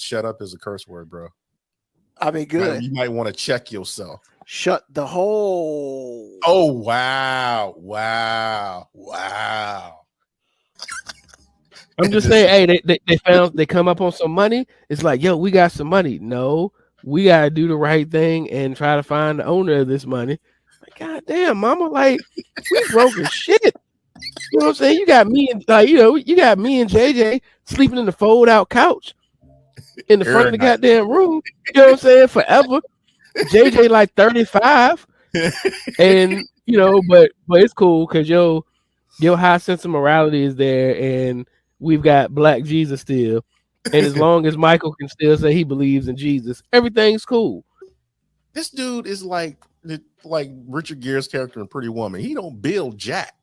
shut up is a curse word, bro. I mean, good. You might want to check yourself. Shut the hole. Oh, wow. I'm just saying, hey, they come up on some money. It's like, yo, we got some money. No, we gotta do the right thing and try to find the owner of this money. Like, God damn, mama, like we broke as shit. You know what I'm saying? You got me and JJ sleeping in the fold out couch in the front of the goddamn room. You know what I'm saying? Forever. JJ like 35. And but it's cool because your high sense of morality is there, and we've got Black Jesus still. And as long as Michael can still say he believes in Jesus, everything's cool. This dude is like Richard Gere's character in Pretty Woman. He don't build jack.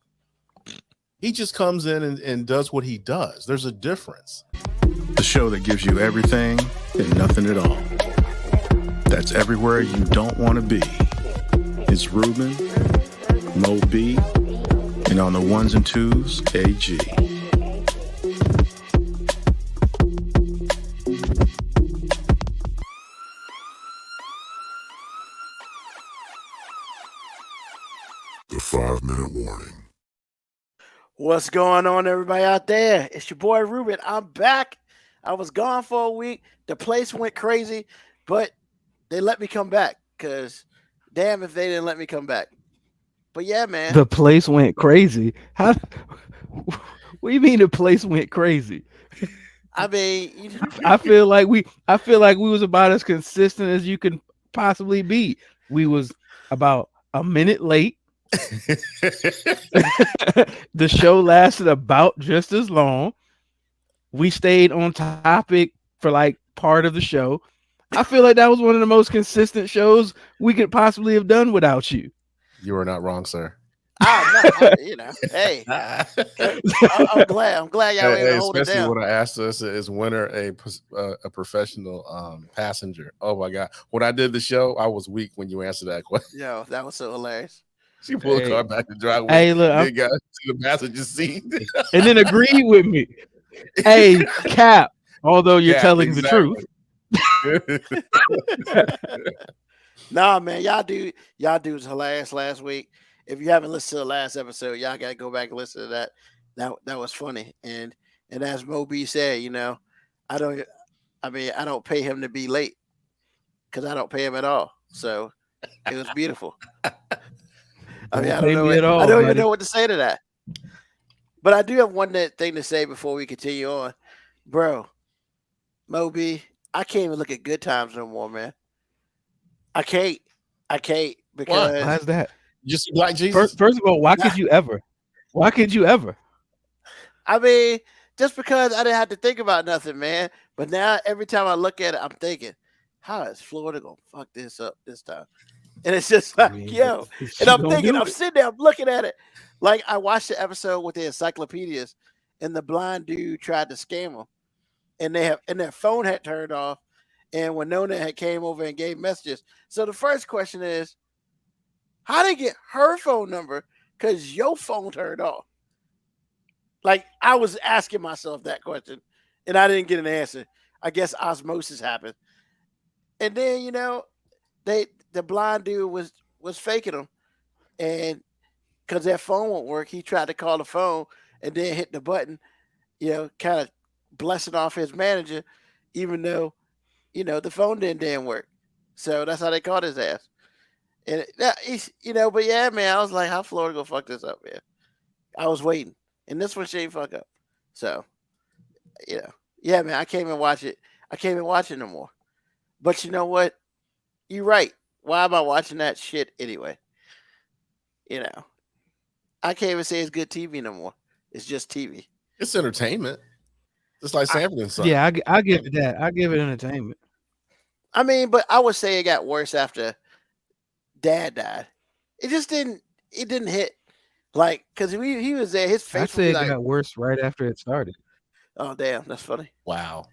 He just comes in and does what he does. There's a difference. The show that gives you everything and nothing at all. That's everywhere you don't want to be. It's Ruben, Mo B, and on the ones and twos, AG. The 5-minute warning. What's going on, everybody out there? It's your boy Ruben. I'm back. I was gone for a week. The place went crazy, but they let me come back because damn if they didn't let me come back. But yeah, man. The place went crazy. What do you mean the place went crazy? I mean, I feel like we was about as consistent as you can possibly be. We was about a minute late. The show lasted about just as long. We stayed on topic for like part of the show. I feel like that was one of the most consistent shows we could possibly have done without you. You are not wrong, sir. Hey, I'm glad y'all were able to hold it down. Especially when I asked us is winner a professional passenger. Oh my God! When I did the show, I was weak when you answered that question. Yo, that was so hilarious. She pulled the car back to driveway. Hey, look, I got to the passenger seat, and then agreed with me. Hey, Cap. Although you're telling the truth. Nah, man, y'all dudes hilarious last week. If you haven't listened to the last episode, y'all gotta go back and listen to that. That was funny. And as Mo B said, I don't pay him to be late because I don't pay him at all. So it was beautiful. I don't even know what to say to that. But I do have one thing to say before we continue on. Bro, Mo B, I can't even look at Good Times no more, man. I can't because why is that? You see Black Jesus? First of all, why could you ever? Why could you ever? I mean, just because I didn't have to think about nothing, man. But now every time I look at it, I'm thinking, how is Florida gonna fuck this up this time? And it's just like, yo. And I'm thinking, I'm sitting there, I'm looking at it. Like I watched the episode with the encyclopedias, and the blind dude tried to scam them, and their phone had turned off, and Winona had came over and gave messages. So the first question is, how did they get her phone number? Because your phone turned off. Like I was asking myself that question, and I didn't get an answer. I guess osmosis happened, and then the blind dude was faking them, and because their phone won't work, he tried to call the phone and then hit the button, kind of blessing off his manager, even though, the phone didn't work. So that's how they caught his ass. And but yeah, man, I was like, how Florida gonna fuck this up, man? I was waiting, and this one she ain't fuck up. So, yeah, man, I can't even watch it. I can't even watch it no more. But you know what? You're right. Why am I watching that shit anyway? I can't even say it's good TV no more. It's just TV. It's entertainment. Just like Sanford and Son. Yeah, I give it that. I give it entertainment. I mean, but I would say it got worse after Dad died. It just didn't. It didn't hit like because he was there. His face. I said it got worse right after it started. Oh damn, that's funny. Wow.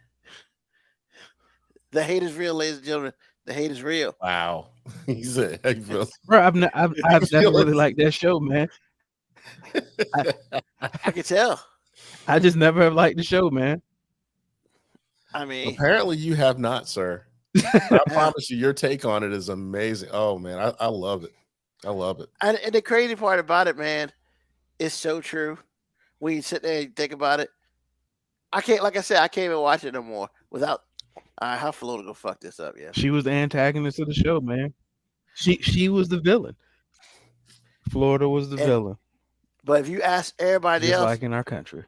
The hate is real, ladies and gentlemen. The hate is real. Wow. He said, "How you feel?" Bro, I've never really liked that show, man. I can tell. I just never have liked the show, man. I mean, Apparently, you have not, sir. I promise you, your take on it is amazing. Oh man, I love it. I love it. and the crazy part about it, man, is so true. When you sit there and think about it, I can't. Like I said, I can't even watch it no more without. How Florida go fuck this up? Yeah. She was the antagonist of the show, man. She was the villain. Florida was the villain, But if you ask everybody just else, like in our country.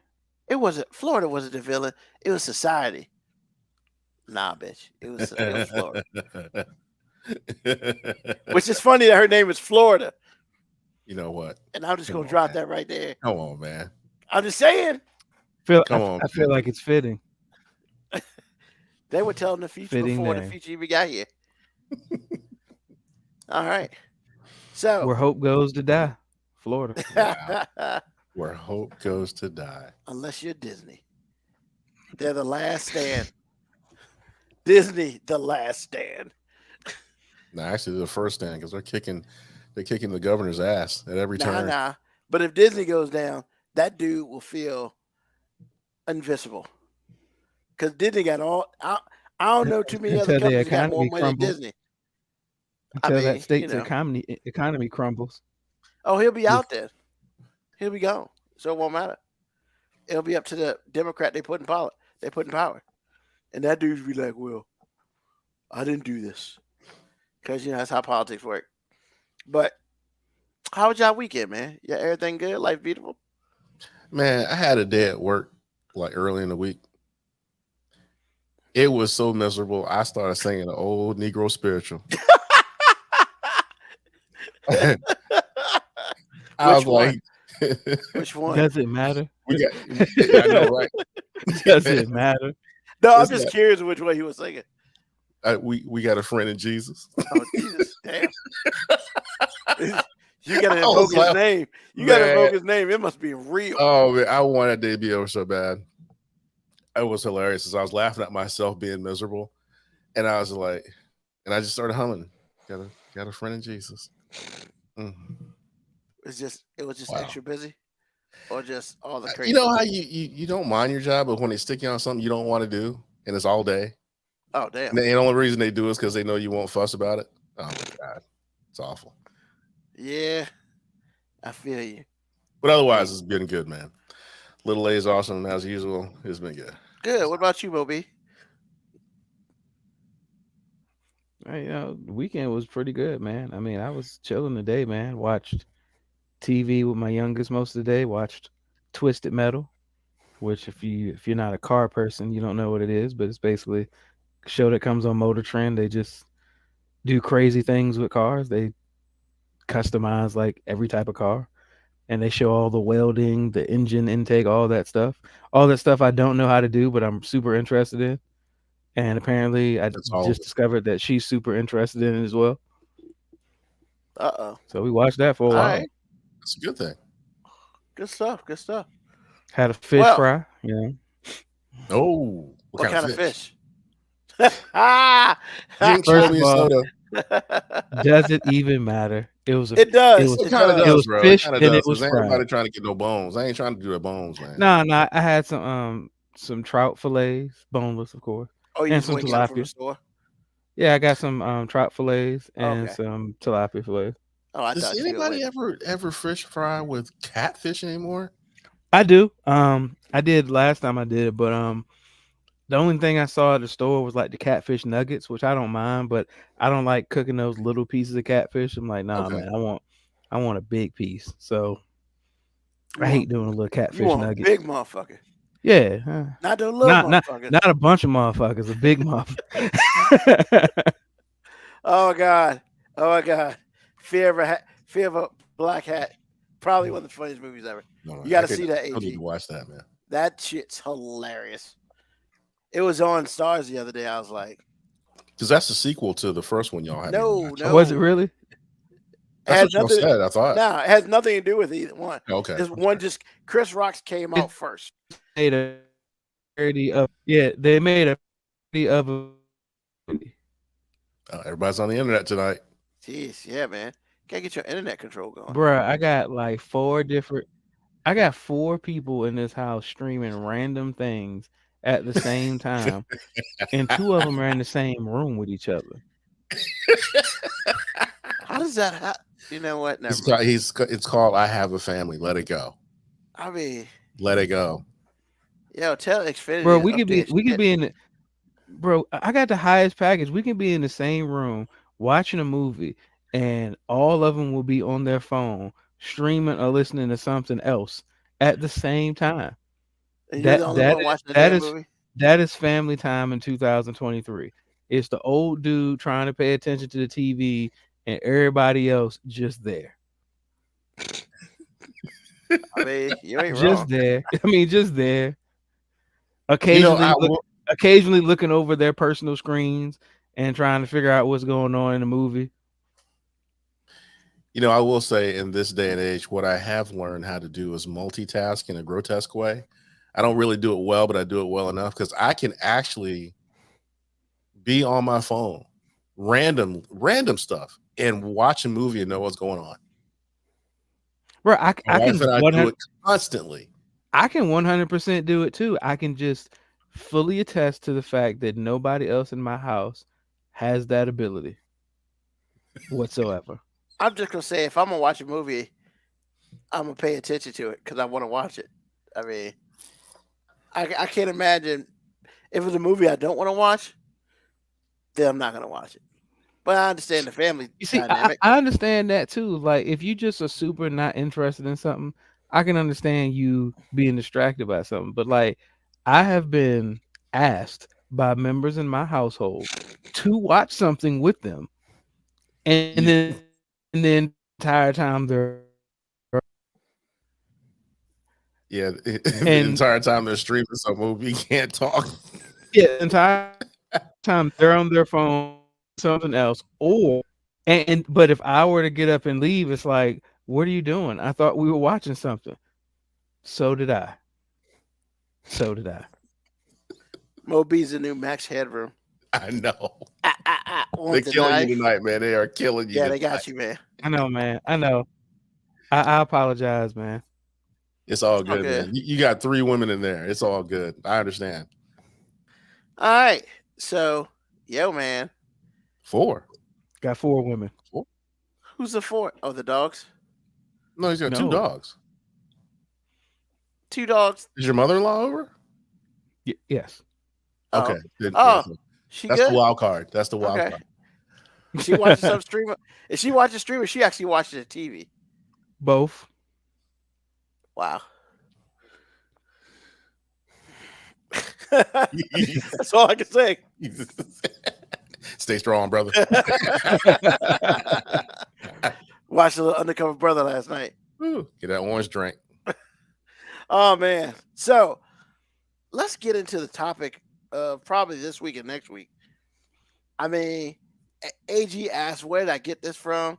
it wasn't Florida. Wasn't the villain? It was society. Nah, bitch. It was Florida. Which is funny that her name is Florida. You know what? And I'm just Come gonna on, drop man. that right there. Come on, man. I'm just saying Come on, I feel like it's fitting. they were telling the future Fitting before name. the future even got here. All right. So Where hope goes to die, Florida. Where hope goes to die. unless you're Disney, they're the last stand. Disney, the last stand. No, actually, they're the first stand because they're kicking the governor's ass at every turn. Nah. But if Disney goes down, that dude will feel invisible. Because Disney got all. I don't know too many other Until the companies that got more economy money than crumbles. Disney. Until mean, that state's you know. economy crumbles. Oh, he'll be out there. He'll be gone. So it won't matter. It'll be up to the Democrat they put in power. And that dude's be like, well, I didn't do this. Because, that's how politics work. But how was y'all weekend, man? Yeah, everything good? Life beautiful? Man, I had a day at work like early in the week. It was so miserable. I started singing an old Negro spiritual. I was like, Which one? Does it matter? I know, right? Does it matter? No, I'm It's just not- curious which one he was singing. We got a friend in Jesus. Oh, Jesus. Damn. You got to I was invoke his laughing. name. You got to Man. invoke his name. It must be real. Oh man, I wanted that to be over so bad. It was hilarious as I was laughing at myself being miserable, and I was like, and I just started humming. Got a friend in Jesus. Mm. It was just Wow. extra busy, or just all the crazy. You know how you don't mind your job, but when they stick you on something you don't want to do, and it's all day, Oh damn! and the only reason they do is because they know you won't fuss about it. Oh my God, it's awful. Yeah, I feel you. But otherwise, it's been good, man. Little A's awesome as usual. It's been good. Good. What about you, Moby? Hey, the weekend was pretty good, man. I mean, I was chilling today, man. Watched TV with my youngest most of the day. Watched Twisted Metal, which if you're not a car person, you don't know what it is, but it's basically a show that comes on Motor Trend. They just do crazy things with cars. They customize like every type of car, and they show all the welding, the engine intake, all that stuff. All that stuff I don't know how to do, but I'm super interested in. And apparently, I That's all. just discovered that she's super interested in it as well. Uh-oh. So we watched that for a All while. right. That's a good thing. Good stuff. Good stuff. Had a fish Well- fry. Yeah. Oh, What kind of fish? Drink First Chloe of all, soda. Does it even matter? It was a It does. It was- It kind of It does, was bro. fish It kind of and does. it was 'cause ain't fried. nobody trying to get no bones. I ain't trying to do the bones, man. No. I had some trout fillets, boneless, of course. Oh, you And just some went and got it from the tilapia. store? Yeah, I got some trout fillets and Okay. some tilapia fillets. Oh, I Does thought anybody you ever fish fry with catfish anymore? I do. I did last time I did, but the only thing I saw at the store was like the catfish nuggets, which I don't mind, but I don't like cooking those little pieces of catfish. I'm like, nah, Okay. man, I want a big piece. So You I hate want- doing a little You catfish want nugget. a big motherfucker. Yeah. Not the little Not motherfucker. not a bunch of motherfuckers, a big motherfucker. Oh God. Oh my God. Fear of a Black Hat. Probably one of the funniest movies ever. No, You gotta I could- see that, I need AG. to watch that, man. That shit's hilarious. It was on Stars the other day. I was like, Because that's the sequel to the first one y'all had. no. Was it really? That's Had what y'all nothing- said. I thought. No, it has nothing to do with either one. Okay. This one just Chris Rock's came out first. Made a parody of they made a parody of a Everybody's on the internet tonight. Jeez, yeah, man. Gotta get your internet control going. bruh. I got four people in this house streaming random things, at the same time, and two of them are in the same room with each other. How does that happen? You know what? Never It's mind. called, it's called I Have a Family. Let it go. I mean, Let it go. yo, tell Xfinity. Bro, to we could be update shit. in the, bro, I got the highest package. We can be in the same room watching a movie, and all of them will be on their phone streaming or listening to something else at the same time. And you're the only one watching the damn movie. That is family time in 2023. It's the old dude trying to pay attention to the TV and everybody else just there. I mean, you ain't Just wrong. there. I mean, just there. Occasionally, occasionally looking over their personal screens and trying to figure out what's going on in the movie. You know, I will say in this day and age, what I have learned how to do is multitask in a grotesque way. I don't really do it well, but I do it well enough because I can actually be on my phone, random stuff, and watch a movie and know what's going on. Bro, I can do it constantly. I can 100% do it too. I can just fully attest to the fact that nobody else in my house has that ability whatsoever. I'm just gonna say, if I'm gonna watch a movie, I'm gonna pay attention to it because I want to watch it. I mean, I can't imagine if it's a movie I don't want to watch, then I'm not gonna watch it. But I understand the family dynamic. I understand that too. Like, if you just are super not interested in something, I can understand you being distracted by something. But like, I have been asked by members in my household to watch something with them, and then the entire time they're the entire time they're streaming some movie, you can't talk. Yeah, the entire time they're on their phone, something else, but if I were to get up and leave, it's like, what are you doing? I thought we were watching something. So did I. Mo B's the new Max Headroom. I know. They're killing you tonight, man. They are killing you. Yeah, they got you, man. I know, man. I know. I apologize, man. It's all good, man. You got 3 women in there. It's all good. I understand. All right. So, yo, man. 4. Got 4 women. 4? Who's the 4? Oh, the dogs? No, he's got 2 dogs. 2 dogs. Is your mother-in-law over? Yes. Okay. That's good? The wild card. That's the wild card. She watches some streamer. If she watches streamer, she actually watches the TV. Both. Wow. That's all I can say. Stay strong, brother. Watched a little Undercover Brother last night. Ooh, get that orange drink. Oh man. So let's get into the topic of probably this week and next week. I mean, AG asked, where did I get this from?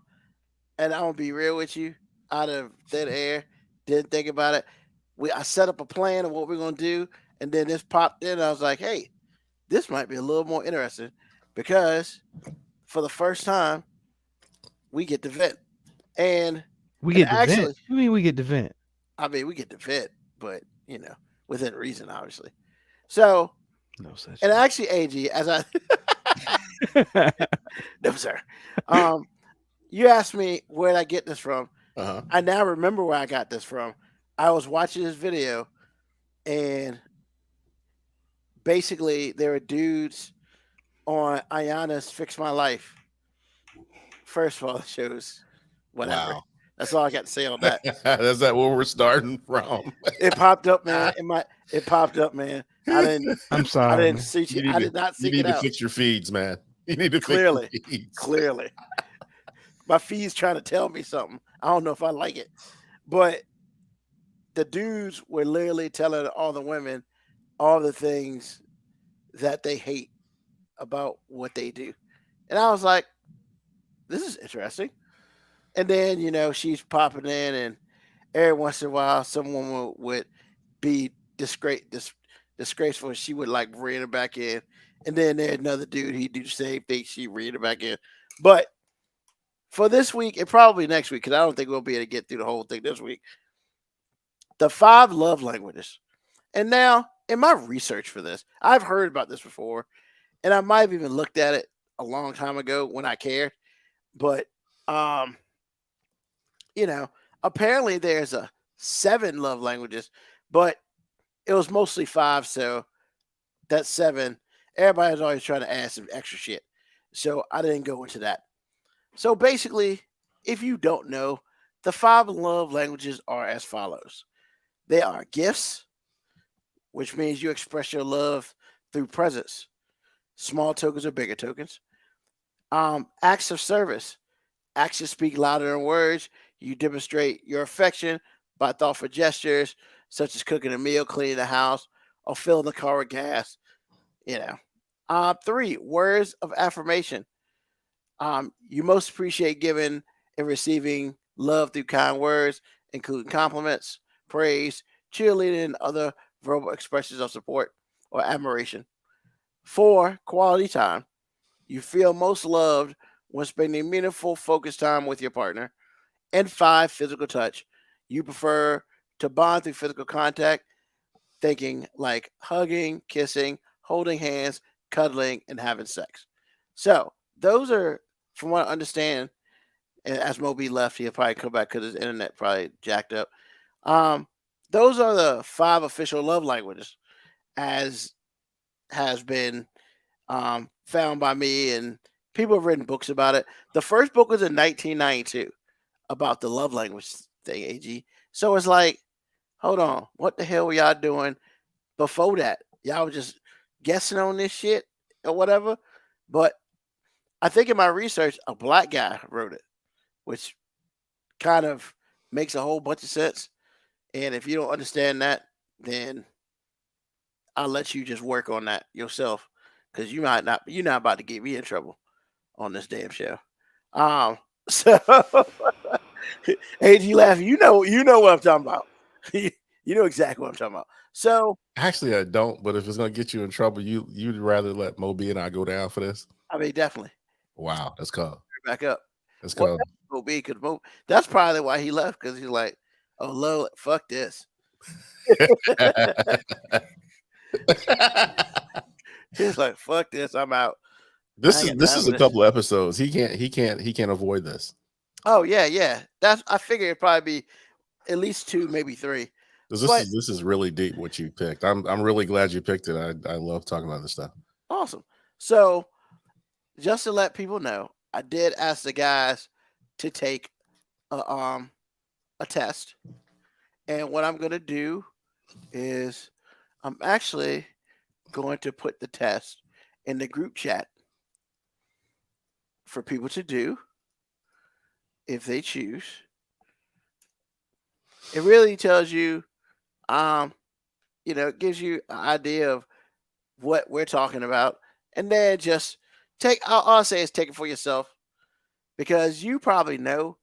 And I'm gonna be real with you, out of thin air, didn't think about it. I set up a plan of what we're gonna do, and then this popped in. I was like, hey, this might be a little more interesting because for the first time, we get to vent. And we get to vent. You mean we get to vent? I mean, we get to vent, but you know, within reason, obviously. So, no such. And actually, AG, as I no sir, you asked me where did I get this from. I now remember where I got this from. I was watching this video, and basically there were dudes on Ayana's Fix My Life. First of all, it shows whatever. Wow. That's all I got to say on that. Is that where we're starting from? It popped up, man. It popped up, man. I'm sorry. I didn't see it. I did not see it. You need to fix your feeds, man. You need to clearly, fix your feeds. Clearly. My feed's trying to tell me something. I don't know if I like it. But the dudes were literally telling all the women all the things that they hate about what they do. And I was like, this is interesting. And then, you know, she's popping in, and every once in a while, someone would be disgraceful. She would like rein her back in. And then there's another dude, he'd do the same thing. She'd rein her back in. But for this week, and probably next week, because I don't think we'll be able to get through the whole thing this week, the 5 love languages. And now in my research for this, I've heard about this before, and I might have even looked at it a long time ago when I cared. But apparently there's a 7 love languages, but it was mostly 5. So that's 7. Everybody's always trying to add some extra shit. So I didn't go into that. So basically, if you don't know, the 5 love languages are as follows. They are gifts, which means you express your love through presents, small tokens or bigger tokens. Acts of service. Actions speak louder than words. You demonstrate your affection by thoughtful gestures, such as cooking a meal, cleaning the house, or filling the car with gas. 3, words of affirmation. You most appreciate giving and receiving love through kind words, including compliments, praise, cheerleading, and other verbal expressions of support or admiration. 4, quality time. You feel most loved when spending meaningful, focused time with your partner. And 5, physical touch. You prefer to bond through physical contact, thinking like hugging, kissing, holding hands, cuddling, and having sex. So those are, from what I understand, and as Moby left, he'll probably come back because his internet probably jacked up. Those are the 5 official love languages, as has been found by me, and people have written books about it. The first book was in 1992 about the love language thing, AG. So it's like, hold on, what the hell were y'all doing before that? Y'all were just guessing on this shit or whatever. But I think in my research, a black guy wrote it, which kind of makes a whole bunch of sense. And if you don't understand that, then I'll let you just work on that yourself, because you're not about to get me in trouble on this damn show. So AG laughing, you know what I'm talking about. You know exactly what I'm talking about. So Actually, I don't. But if it's gonna get you in trouble, you'd rather let Moby and I go down for this. I mean, definitely Wow, that's called. back up. That's called. Moby, because that's probably why he left, because he's like, oh, Lord, fuck this. He's like, fuck this, I'm out. This is a couple of episodes. He can't avoid this. Oh yeah. I figure it'd probably be at least 2, maybe 3. This is really deep what you picked. I'm really glad you picked it. I love talking about this stuff. Awesome. So just to let people know, I did ask the guys to take a test, and what I'm gonna do is I'm actually going to put the test in the group chat for people to do if they choose. It really tells you, it gives you an idea of what we're talking about, and then just all I'll say is take it for yourself, because you probably know,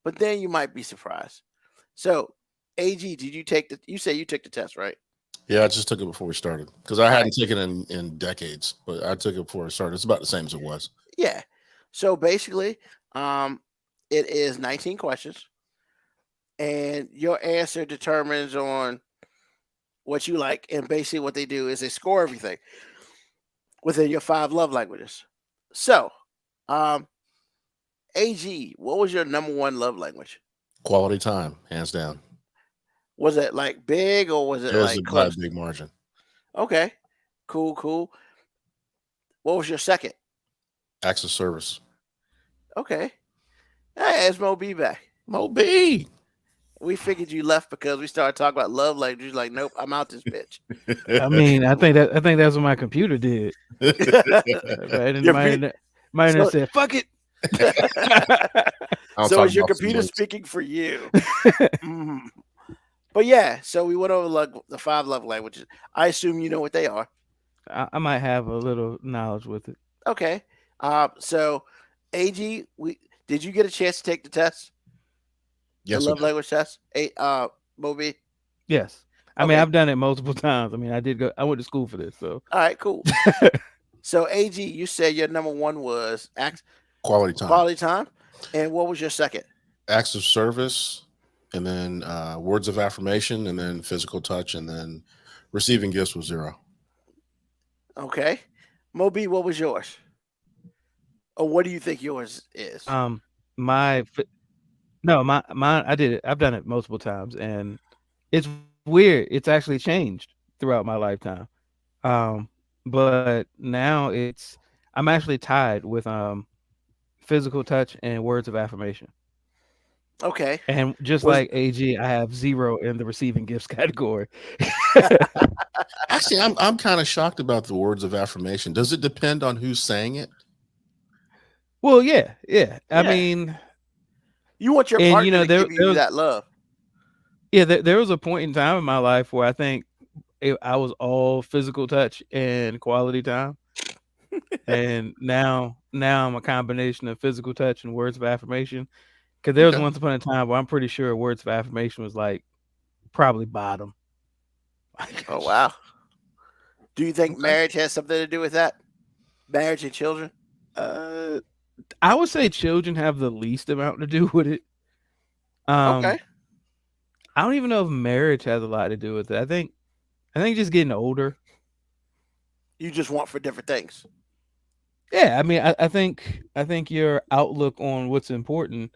but then you might be surprised. So, AG, you say you took the test, right? Yeah, I just took it before we started, because I hadn't taken it in decades, but I took it before I started. It's about the same as it was. Yeah. So basically, it is 19 questions, and your answer determines on what you like. And basically what they do is they score everything within your 5 love languages. So, AG, what was your number 1 love language? Quality time, hands down. Was it like big, or was it like close? A big margin? Okay, cool. What was your second? Acts of service. Okay. Hey, it's Mo B back. Mo B. We figured you left because we started talking about love languages. Like, nope, I'm out this bitch. I mean, I think that's what my computer did. Right? And my internet said, "Fuck it." So is your computer speaking for you? Mm. But yeah, so we went over the 5 love languages. I assume you know what they are. I might have a little knowledge with it. Okay. So AG, did you get a chance to take the test? Yes. The love language test? Moby? Yes. I mean, I've done it multiple times. I mean, I went to school for this. So all right, cool. So AG, you said your number 1 was quality time. Quality time. And what was your second? Acts of service, and then words of affirmation, and then physical touch, and then Receiving gifts was 0. Okay. Moby, what was yours? Or what do you think yours is? My I did it. I've done it multiple times, and it's weird. It's actually changed throughout my lifetime. But now I'm actually tied with physical touch and words of affirmation. Okay. And just Was- like AG, I have 0 in the receiving gifts category. Actually, I'm kind of shocked about the words of affirmation. Does it depend on who's saying it? Well, yeah. I Yeah. mean, You want your and, partner you know, to there- give you there- that love. yeah, there was a point in time in my life where I think I was all physical touch and quality time. And now I'm a combination of physical touch and words of affirmation. Because there was Okay. once upon a time where I'm pretty sure words of affirmation was like probably bottom. Oh wow. Do you think marriage has something to do with that? Marriage and children? I would say children have the least amount to do with it. Okay. I don't even know if marriage has a lot to do with it. I think just getting older. You just want for different things. Yeah, I mean, I think your outlook on what's important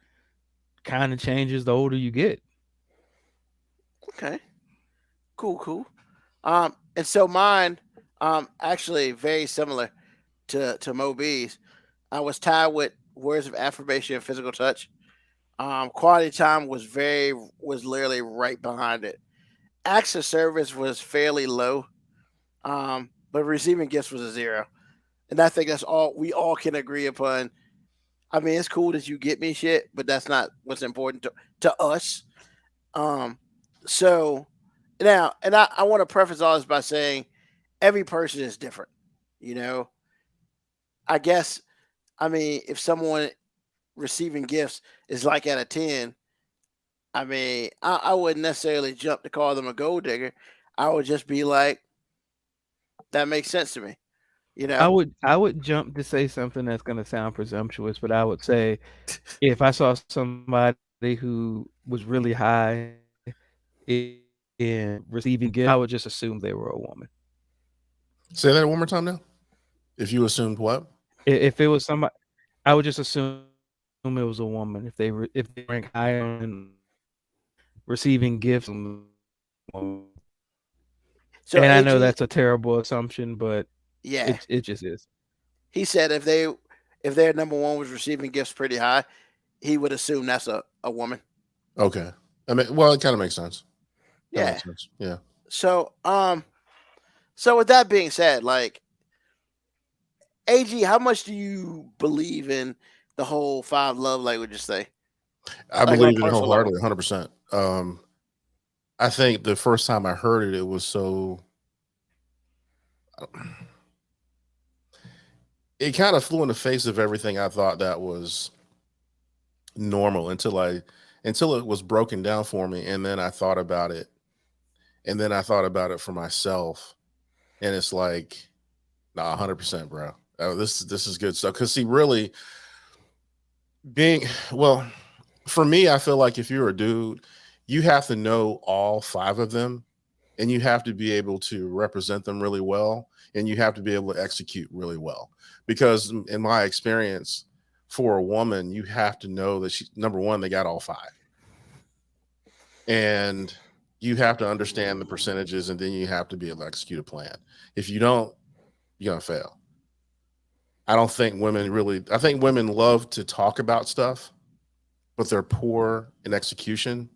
kind of changes the older you get. Okay. Cool. And so mine, actually very similar to Moby's. I was tied with words of affirmation and physical touch. Quality time was literally right behind it. Acts of service was fairly low. But receiving gifts was a 0. And I think that's all we all can agree upon. I mean, it's cool that you get me shit, but that's not what's important to us. So now, and I want to preface all this by saying every person is different. You know, I guess, I mean, if someone receiving gifts is like at a 10, I mean, I wouldn't necessarily jump to call them a gold digger. I would just be like, that makes sense to me. You know, I would jump to say something that's going to sound presumptuous, but I would say if I saw somebody who was really high in receiving gifts, I would just assume they were a woman. Say that one more time now. If you assumed what? If it was somebody, I would just assume it was a woman. If they rank higher in receiving gifts, so and I know AG, that's a terrible assumption, but yeah, it just is. he said if their number one was receiving gifts pretty high, he would assume that's a woman. Okay. I mean, well, it kind of makes sense. Yeah. Makes sense. Yeah. So with that being said, like, AG, how much do you believe in the whole 5 love languages thing? I Like, believe on it a personal wholeheartedly, 100%. I think the first time I heard it, it was so. It kind of flew in the face of everything I thought that was normal until it was broken down for me, and then I thought about it, and then I thought about it for myself, and it's like, nah, 100%, bro. This is good stuff. Because see, really, for me, I feel like if you're a dude, you have to know all 5 of them, and you have to be able to represent them really well, and you have to be able to execute really well. Because in my experience, for a woman, you have to know that number one, they got all 5. And you have to understand the percentages, and then you have to be able to execute a plan. If you don't, you're going to fail. I think women love to talk about stuff, but they're poor in execution,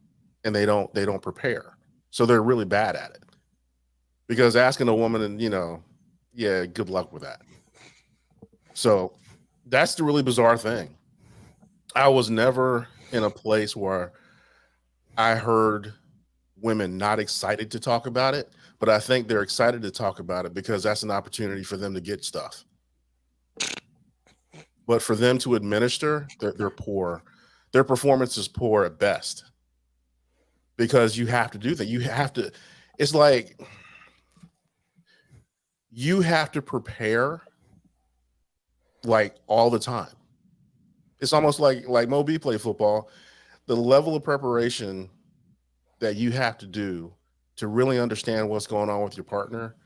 and they don't prepare. So they're really bad at it. Because asking a woman, and yeah, good luck with that. So that's the really bizarre thing. I was never in a place where I heard women not excited to talk about it, but I think they're excited to talk about it because that's an opportunity for them to get stuff. But for them to administer, they're poor. Their performance is poor at best. Because you have to do that. It's like you have to prepare like all the time. It's almost like Moby played football. The level of preparation that you have to do to really understand what's going on with your partner.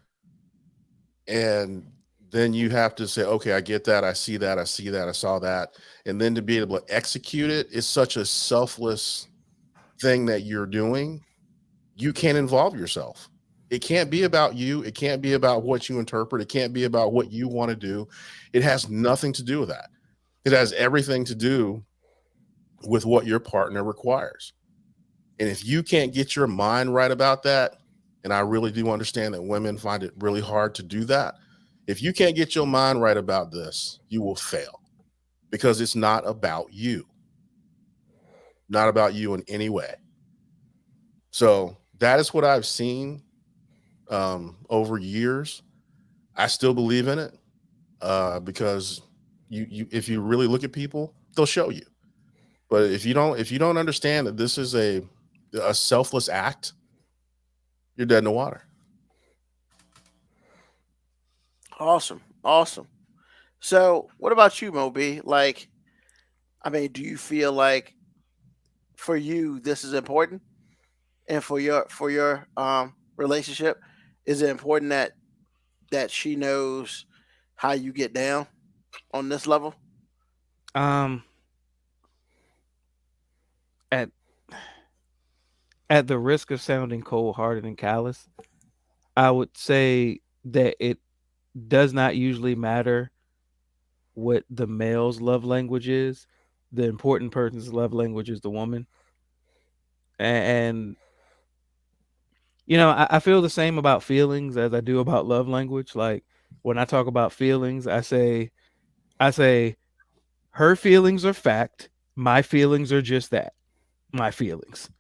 And then you have to say, okay, I get that. I see that. I see that. I saw that. And then to be able to execute it is such a selfless thing that you're doing. You can't involve yourself. It can't be about you. It can't be about what you interpret. It can't be about what you want to do. It has nothing to do with that. It has everything to do with what your partner requires. And if you can't get your mind right about that, and I really do understand that women find it really hard to do that. If you can't get your mind right about this, you will fail, because it's not about you. Not about you in any way. So that is what I've seen over years. I still believe in it because you if you really look at people, they'll show you. But if you don't understand that this is a selfless act, you're dead in the water. Awesome. Awesome. So what about you, Moby? Like, I mean, do you feel like for you this is important? And for your relationship, is it important that she knows how you get down on this level? Um, at at the risk of sounding cold-hearted and callous, I would say that it does not usually matter what the male's love language is. The important person's love language is the woman. And I feel the same about feelings as I do about love language. Like when I talk about feelings, I say her feelings are fact. My feelings are just that. My feelings.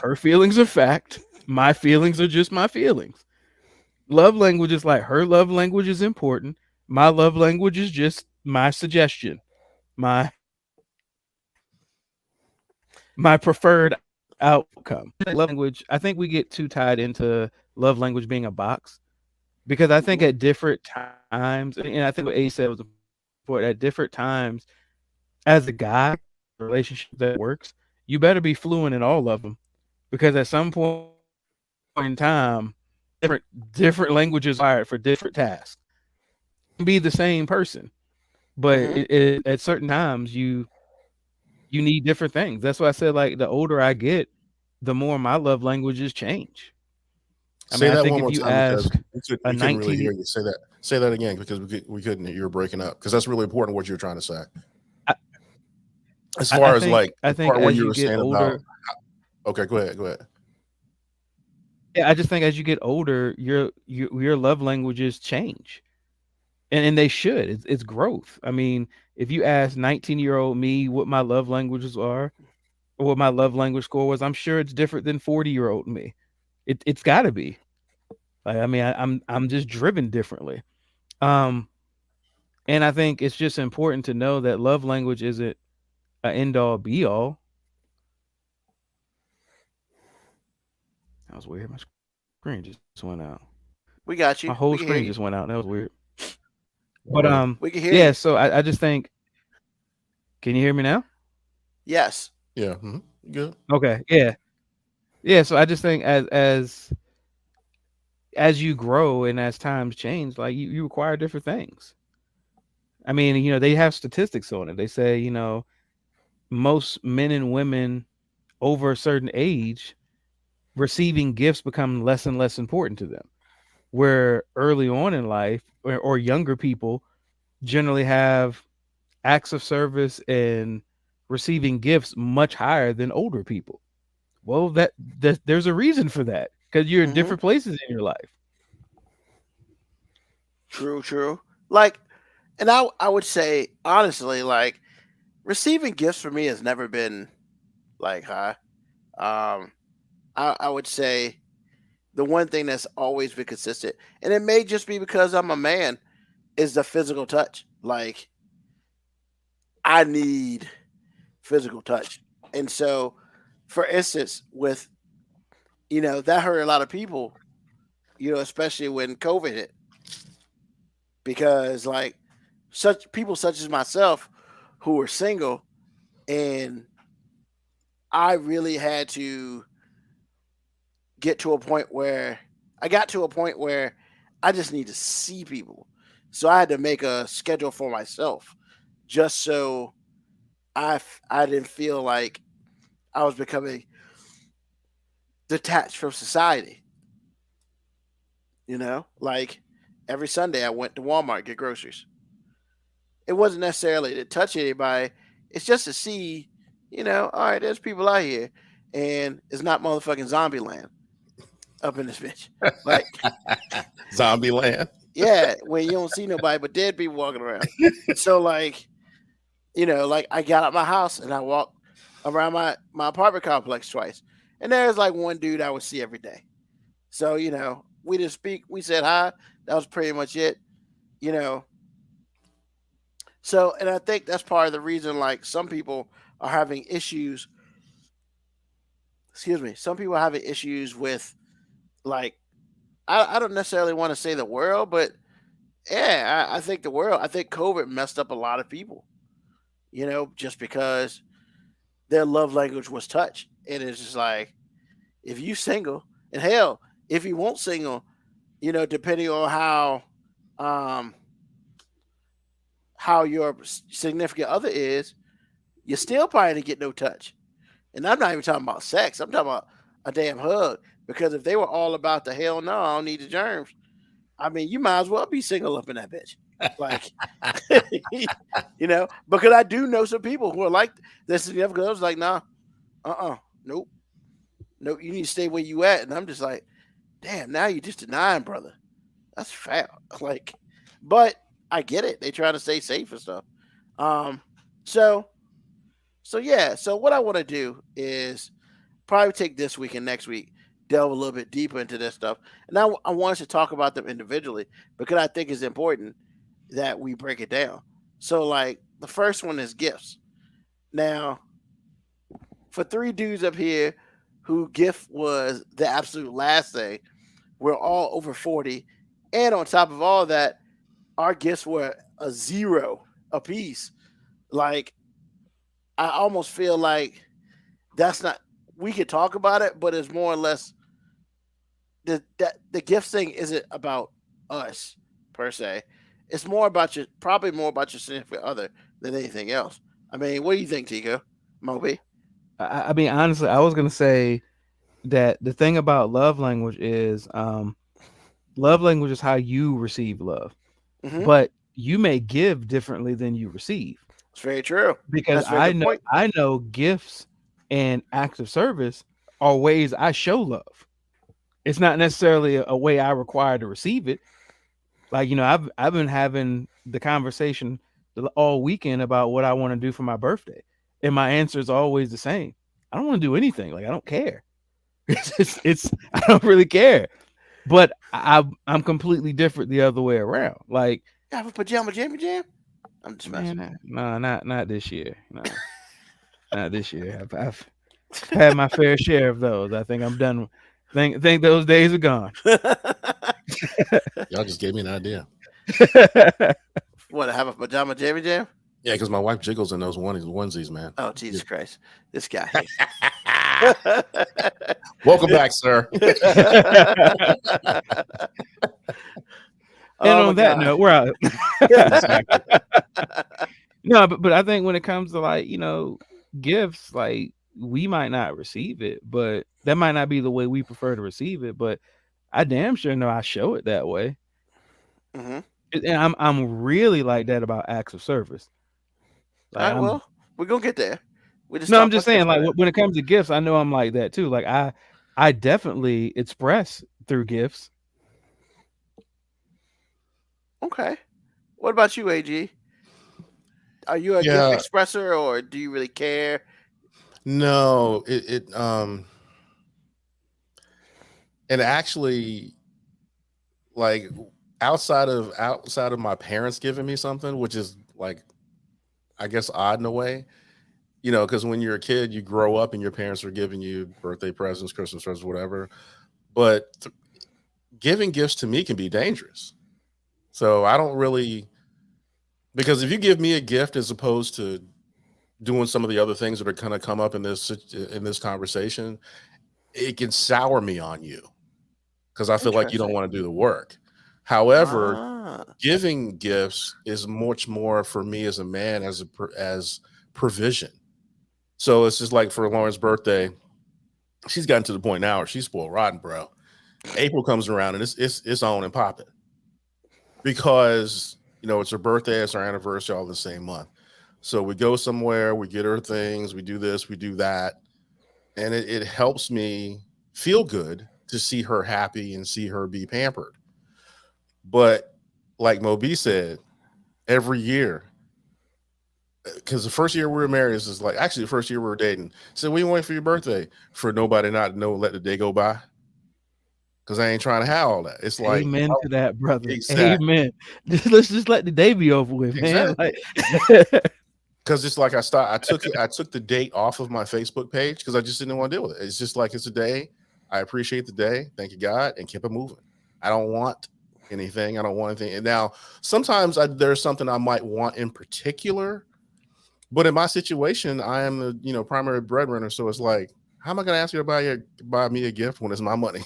Her feelings are fact. My feelings are just my feelings. Love language is like her love language is important. My love language is just my suggestion. My preferred outcome. Love language, I think we get too tied into love language being a box, because I think at different times, and I think what A said was important, at different times, as a guy, relationship that works, you better be fluent in all of them, because at some point in time, different languages are for different tasks. You can be the same person, but at certain times you need different things. That's why I said, like, the older I get, the more my love languages change. Say I that think one if more you time because ask we a couldn't really 19 hear you. Say that again because we couldn't. You were breaking up, because that's really important what you're trying to say. I, As I far as think like I the think part where as you you were get saying about, older, okay, go ahead. yeah, I just think as you get older, your love languages change. And they should. It's growth. I mean, if you ask 19-year-old me what my love languages are or what my love language score was, I'm sure it's different than 40-year-old me. It's got to be. Like, I mean, I'm just driven differently. Um, and I think it's just important to know that love language isn't an end all be all. That was weird. My screen just went out. We got My you. whole We can hear screen you. just went out. That was weird. But We can hear yeah. you. So I just think. Can you hear me now? Yes. Yeah, good. Okay. Yeah. Yeah. So I just think as you grow and as times change, like you require different things. I mean, they have statistics on it. They say, most men and women over a certain age, receiving gifts become less and less important to them. Where early on in life, or younger people generally have acts of service and receiving gifts much higher than older people. Well, there's a reason for that, because you're in different places in your life. True. Like, and I would say honestly, like, receiving gifts for me has never been like high. Um, I would say the one thing that's always been consistent, and it may just be because I'm a man, is the physical touch. Like, I need physical touch. And so, for instance, with, that hurt a lot of people, especially when COVID hit, because like such people such as myself who were single, and I really had to get to a point where I got to a point where I just need to see people. So I had to make a schedule for myself just so I didn't feel like I was becoming detached from society. You know, like every Sunday I went to Walmart get groceries. It wasn't necessarily to touch anybody. It's just to see, all right, there's people out here, and it's not motherfucking zombie land up in this bitch. Like, Zombie land. yeah, where you don't see nobody but dead people walking around. So, like, like I got out my house and I walked around my apartment complex twice, and there's like one dude I would see every day. So, we didn't speak. We said hi. That was pretty much it. So, and I think that's part of the reason, like, some people are having issues. Excuse me. Some people are having issues with, like, I don't necessarily want to say the world, but yeah, I think I think COVID messed up a lot of people, just because their love language was touch. And it's just like, if you single, and hell, if you won't single, depending on how your significant other is, you still probably didn't get no touch. And I'm not even talking about sex. I'm talking about a damn hug. Because if they were all about the hell no, I don't need the germs. I mean, you might as well be single up in that bitch. Like, because I do know some people who are like this. Significant other's like, nah, nope, you need to stay where you at. And I'm just like, damn, now you're just denying, brother. That's foul. Like, but I get it. They try to stay safe and stuff. So yeah. So what I want to do is probably take this week and next week, delve a little bit deeper into this stuff. And I want us to talk about them individually because I think it's important that we break it down. So, like, the first one is gifts. Now, for three dudes up here who gift was the absolute last thing, we're all over 40. And on top of all that, our gifts were a 0 apiece. Like, I almost feel like that's not, we could talk about it, but it's more or less the gift thing isn't about us per se. It's probably more about your significant other than anything else. I mean, what do you think, Tico? Moby? I mean, honestly, I was gonna say that the thing about love language is love language is how you receive love, but you may give differently than you receive. It's very true. Because I know gifts and acts of service are ways I show love. It's not necessarily a way I require to receive it. Like, I've been having the conversation all weekend about what I want to do for my birthday. And my answer is always the same. I don't want to do anything. Like, I don't care. I don't really care. But I'm completely different the other way around. Like, you have a pajama jam? I'm just messing. No, not this year. No, not this year. I've had my fair share of those. I think I'm done. Think those days are gone. Y'all just gave me an idea. What, have a pajama jam? Yeah, because my wife jiggles in those onesies, man. Oh, Jesus Christ. This guy. Welcome back, sir. And on that note, we're out. No, but I think when it comes to, like, gifts, like, we might not receive it, but that might not be the way we prefer to receive it. But I damn sure know I show it that way. And I'm really like that about acts of service. Like, all right, well, we're gonna get there. I'm just saying, like, when it comes to gifts, I know I'm like that too. Like, I definitely express through gifts. Okay. What about you, AG? Are you a gift expresser, or do you really care? No, and actually, like, outside of my parents giving me something, which is, like, I guess odd in a way, because when you're a kid, you grow up and your parents are giving you birthday presents, Christmas presents, whatever. But giving gifts to me can be dangerous. So I don't really, because if you give me a gift as opposed to doing some of the other things that are going to come up in this conversation, it can sour me on you because I feel like you don't Interesting. want to do the work. However, Ah, giving gifts is much more for me as a man as provision. So it's just like for Lauren's birthday, she's gotten to the point now where she's spoiled rotten, bro. April comes around and it's on and popping because it's her birthday, it's our anniversary, all the same month. So we go somewhere, we get her things, we do this, we do that, and it helps me feel good to see her happy and see her be pampered. But like Moby said, every year, because the first year we were married, this is like actually the first year we were dating. So we went for your birthday for nobody not to know, let the day go by. Because I ain't trying to have all that. It's like Amen to that, brother. Exactly. Amen. Let's just let the day be over with, man. Exactly. Like, because it's like I took the date off of my Facebook page because I just didn't want to deal with it. It's just like it's a day. I appreciate the day. Thank you, God, and keep it moving. I don't want anything. I don't want anything. And now sometimes there's something I might want in particular, but in my situation, I am the primary breadwinner. So it's like, how am I going to ask you to buy me a gift when it's my money?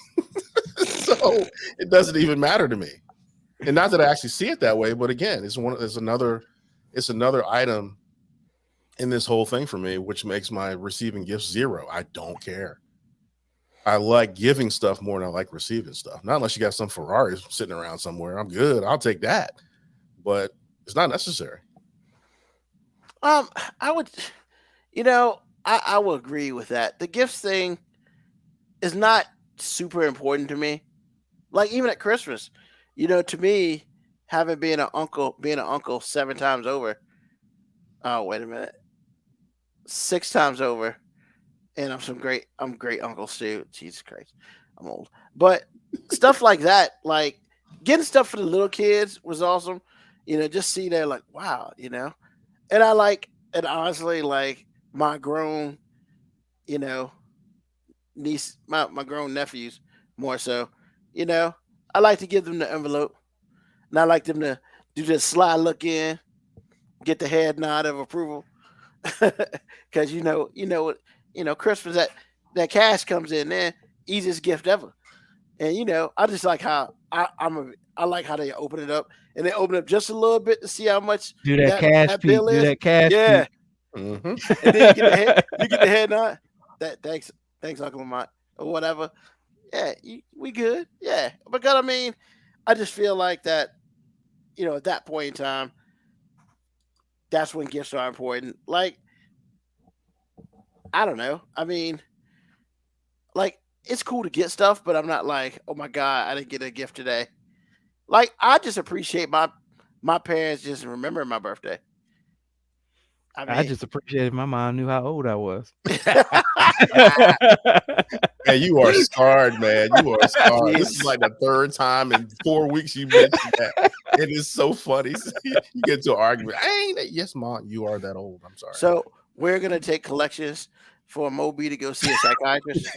So it doesn't even matter to me. And not that I actually see it that way, but again, it's another item in this whole thing for me, which makes my receiving gifts zero. I don't care. I like giving stuff more than I like receiving stuff. Not unless you got some Ferraris sitting around somewhere. I'm good. I'll take that. But it's not necessary. I would, I will agree with that. The gifts thing is not super important to me. Like even at Christmas, to me, having being an uncle 7 times over. Oh, wait a minute. 6 times over. And I'm great uncles too. Jesus Christ. I'm old. But stuff like that, like getting stuff for the little kids was awesome. Just see they're like, wow, And and honestly, like my grown, niece, my grown nephews more so, I like to give them the envelope. And I like them to do this sly look in, get the head nod of approval. Because Christmas that cash comes in there, easiest gift ever. And I just like how I like how they open it up and they open it up just a little bit to see how much do that cash peek. bill is. Do that cash Yeah. peek. Mm-hmm. And then you get the head nod. Thanks Uncle Lamont or whatever. Yeah, we good. Yeah, because I mean, I just feel like that. At that point in time, that's when gifts are important. Like, I don't know. I mean, like it's cool to get stuff, but I'm not like, oh my God, I didn't get a gift today. Like, I just appreciate my parents just remembering my birthday. I just appreciated my mom knew how old I was. Man, you are scarred, man. You are scarred. This is like the 3rd time in 4 weeks you mentioned that. It is so funny. You get into an argument. Yes, Mom, you are that old. I'm sorry. So we're gonna take collections for Moby to go see a psychiatrist.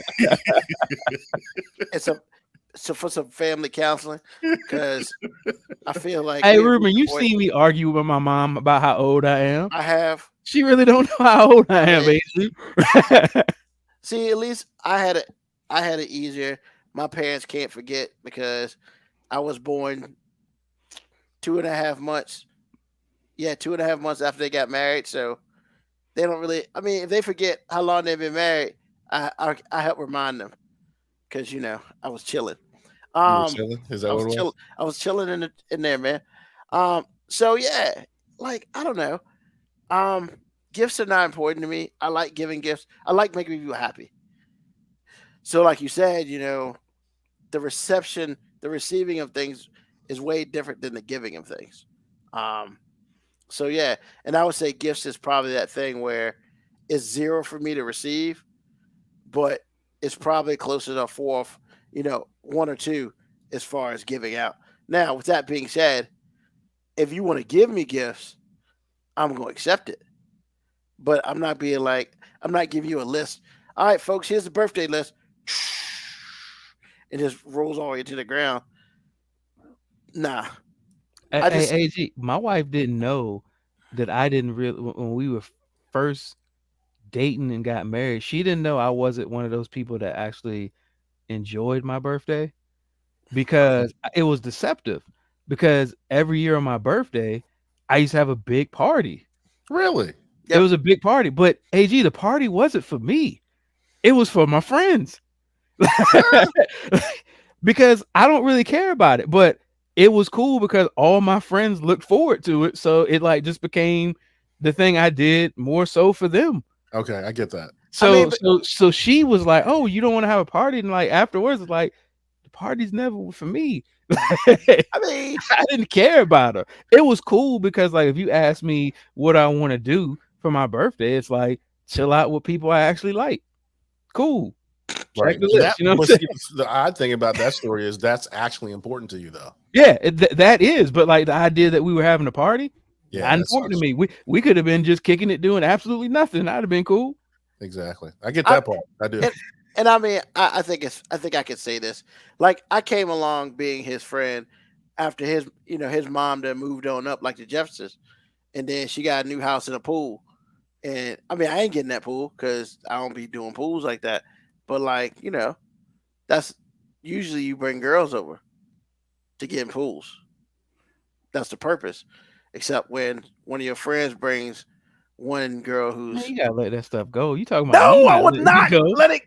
So for some family counseling, because I feel like, hey Ruben, you've seen me argue with my mom about how old I am. I have. She really don't know how old I am, baby. See, at least I had it easier. My parents can't forget because I was born 2.5 months. Yeah, 2.5 months after they got married. So they don't really. I mean, if they forget how long they've been married, I help remind them because I was chilling. You were chilling? Is that what it was? I was chilling in there, man. So yeah, like I don't know. Gifts are not important to me. I like giving gifts. I like making people happy. So, like you said, the receiving of things is way different than the giving of things. So yeah, and I would say gifts is probably that thing where it's 0 for me to receive, but it's probably closer to 4, 1 or 2 as far as giving out. Now, with that being said, if you want to give me gifts, I'm going to accept it. But I'm not giving you a list. All right, folks, here's the birthday list. It just rolls all the way to the ground. Nah. AG, my wife didn't know that I didn't really, when we were first dating and got married, she didn't know I wasn't one of those people that actually enjoyed my birthday because it was deceptive. Because every year on my birthday, I used to have a big party. Really? It was a big party, but AG, the party wasn't for me. It was for my friends. Because I don't really care about it, but it was cool because all my friends looked forward to it. So it like just became the thing I did more so for them. Okay, I get that. So so she was like, "Oh, you don't want to have a party?" And like afterwards, it's like the party's never for me. I mean, I didn't care about her. It was cool because like if you ask me what I want to do for my birthday, it's like chill out with people I actually like. Cool. Right. Check the list, you know what I'm saying? The odd thing about that story is that's actually important to you, though. Yeah, that is. But like the idea that we were having a party, Yeah, not that important to sucks. me. We could have been just kicking it, doing absolutely nothing. That'd have been cool. Exactly. I get that part. I do. and I mean, I think I can say this. Like I came along being his friend after his mom that moved on up like the Jeffersons, and then she got a new house and a pool. And I mean, I ain't getting that pool because I don't be doing pools like that. But like, that's usually you bring girls over to get in pools. That's the purpose. Except when one of your friends brings one girl who's Man, you gotta let that stuff go. You talking about no, me I would letting not it go. let it.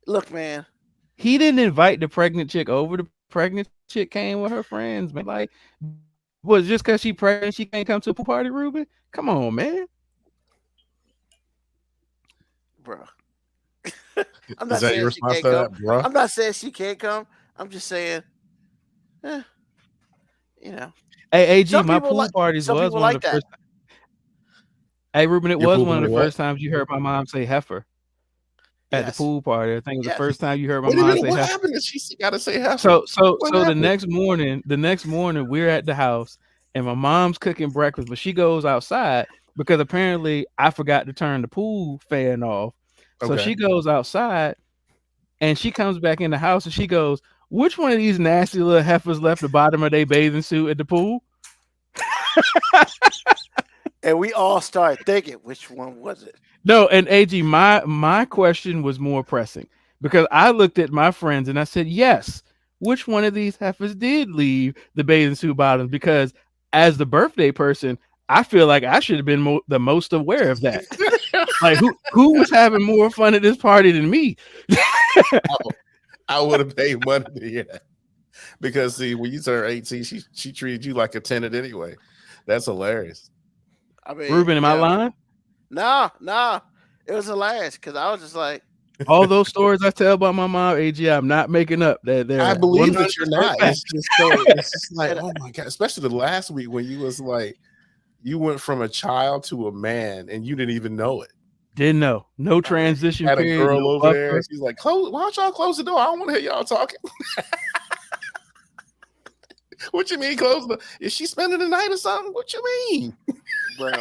Look, man. He didn't invite the pregnant chick over. The pregnant chick came with her friends, man. Like, was just because she pregnant, she can't come to a pool party, Ruben? Come on, man. Bro. Is that your response to that, bro? I'm not saying she can't come. I'm just saying, Hey, AG, some my people pool parties some was people one like of the that. first. Hey, Ruben, it Your was pool one of party the what? first times you heard my mom say heifer at the Yes. pool party. I think it was Yes. the first time you heard my Wait a mom minute, say what heifer. happened? That she got to say heifer. So What the happened? next morning we're at the house and my mom's cooking breakfast, but she goes outside because apparently I forgot to turn the pool fan off. So Okay. she goes outside and she comes back in the house and she goes, "Which one of these nasty little heifers left the bottom of their bathing suit at the pool?" And we all started thinking, which one was it? No, and AG, my question was more pressing because I looked at my friends and I said, yes, which one of these heifers did leave the bathing suit bottoms? Because as the birthday person, I feel like I should have been the most aware of that. Like who was having more fun at this party than me? I would have paid money to hear that. Because see, when you turn 18, she treated you like a tenant anyway. That's hilarious. I mean, Ruben, am I lying? Nah. It was hilarious because I was just like, All those stories I tell about my mom, AG, I'm not making up. I believe that you're not. fact. It's just so it's just like, oh my god, especially the last week when you was like, you went from a child to a man and you didn't even know it. Didn't know. No transition Had a period. girl no over there. buffer. She's like, why don't y'all close the door? I don't want to hear y'all talking. What you mean close the door? Is she spending the night or something? What you mean? bro,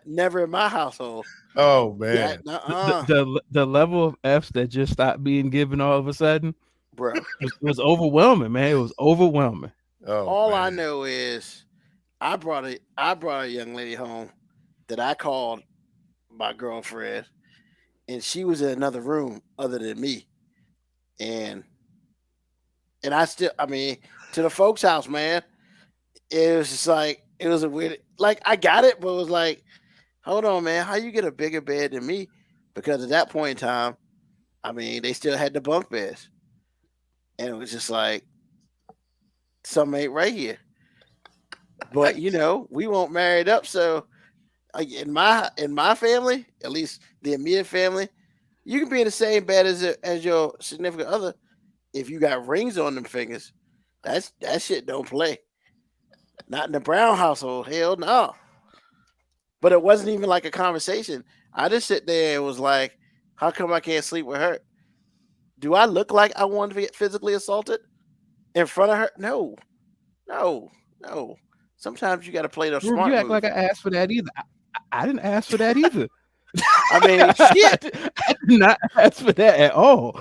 never in my household. Oh man. The level of F's that just stopped being given all of a sudden Bro. was overwhelming, man. It was overwhelming. Oh, All I man. know is I brought a young lady home that I called my girlfriend, and she was in another room other than me. And I mean, to the folks' house, man, it was just like, it was a weird, like, I got it, but it was like, hold on, man, how you get a bigger bed than me? Because at that point in time, I mean, they still had the bunk beds. And it was just like, something ain't right here. But, we won't married up. So in my family, at least the immediate family, you can be in the same bed as your significant other. If you got rings on them fingers, that shit don't play. Not in the Brown household. Hell no. But it wasn't even like a conversation. I just sit there and was like, how come I can't sleep with her? Do I look like I wanted to get physically assaulted in front of her? No. Sometimes you got to play those smart You act moves. like I asked for that either. I didn't ask for that either. I mean, shit. I did not ask for that at all.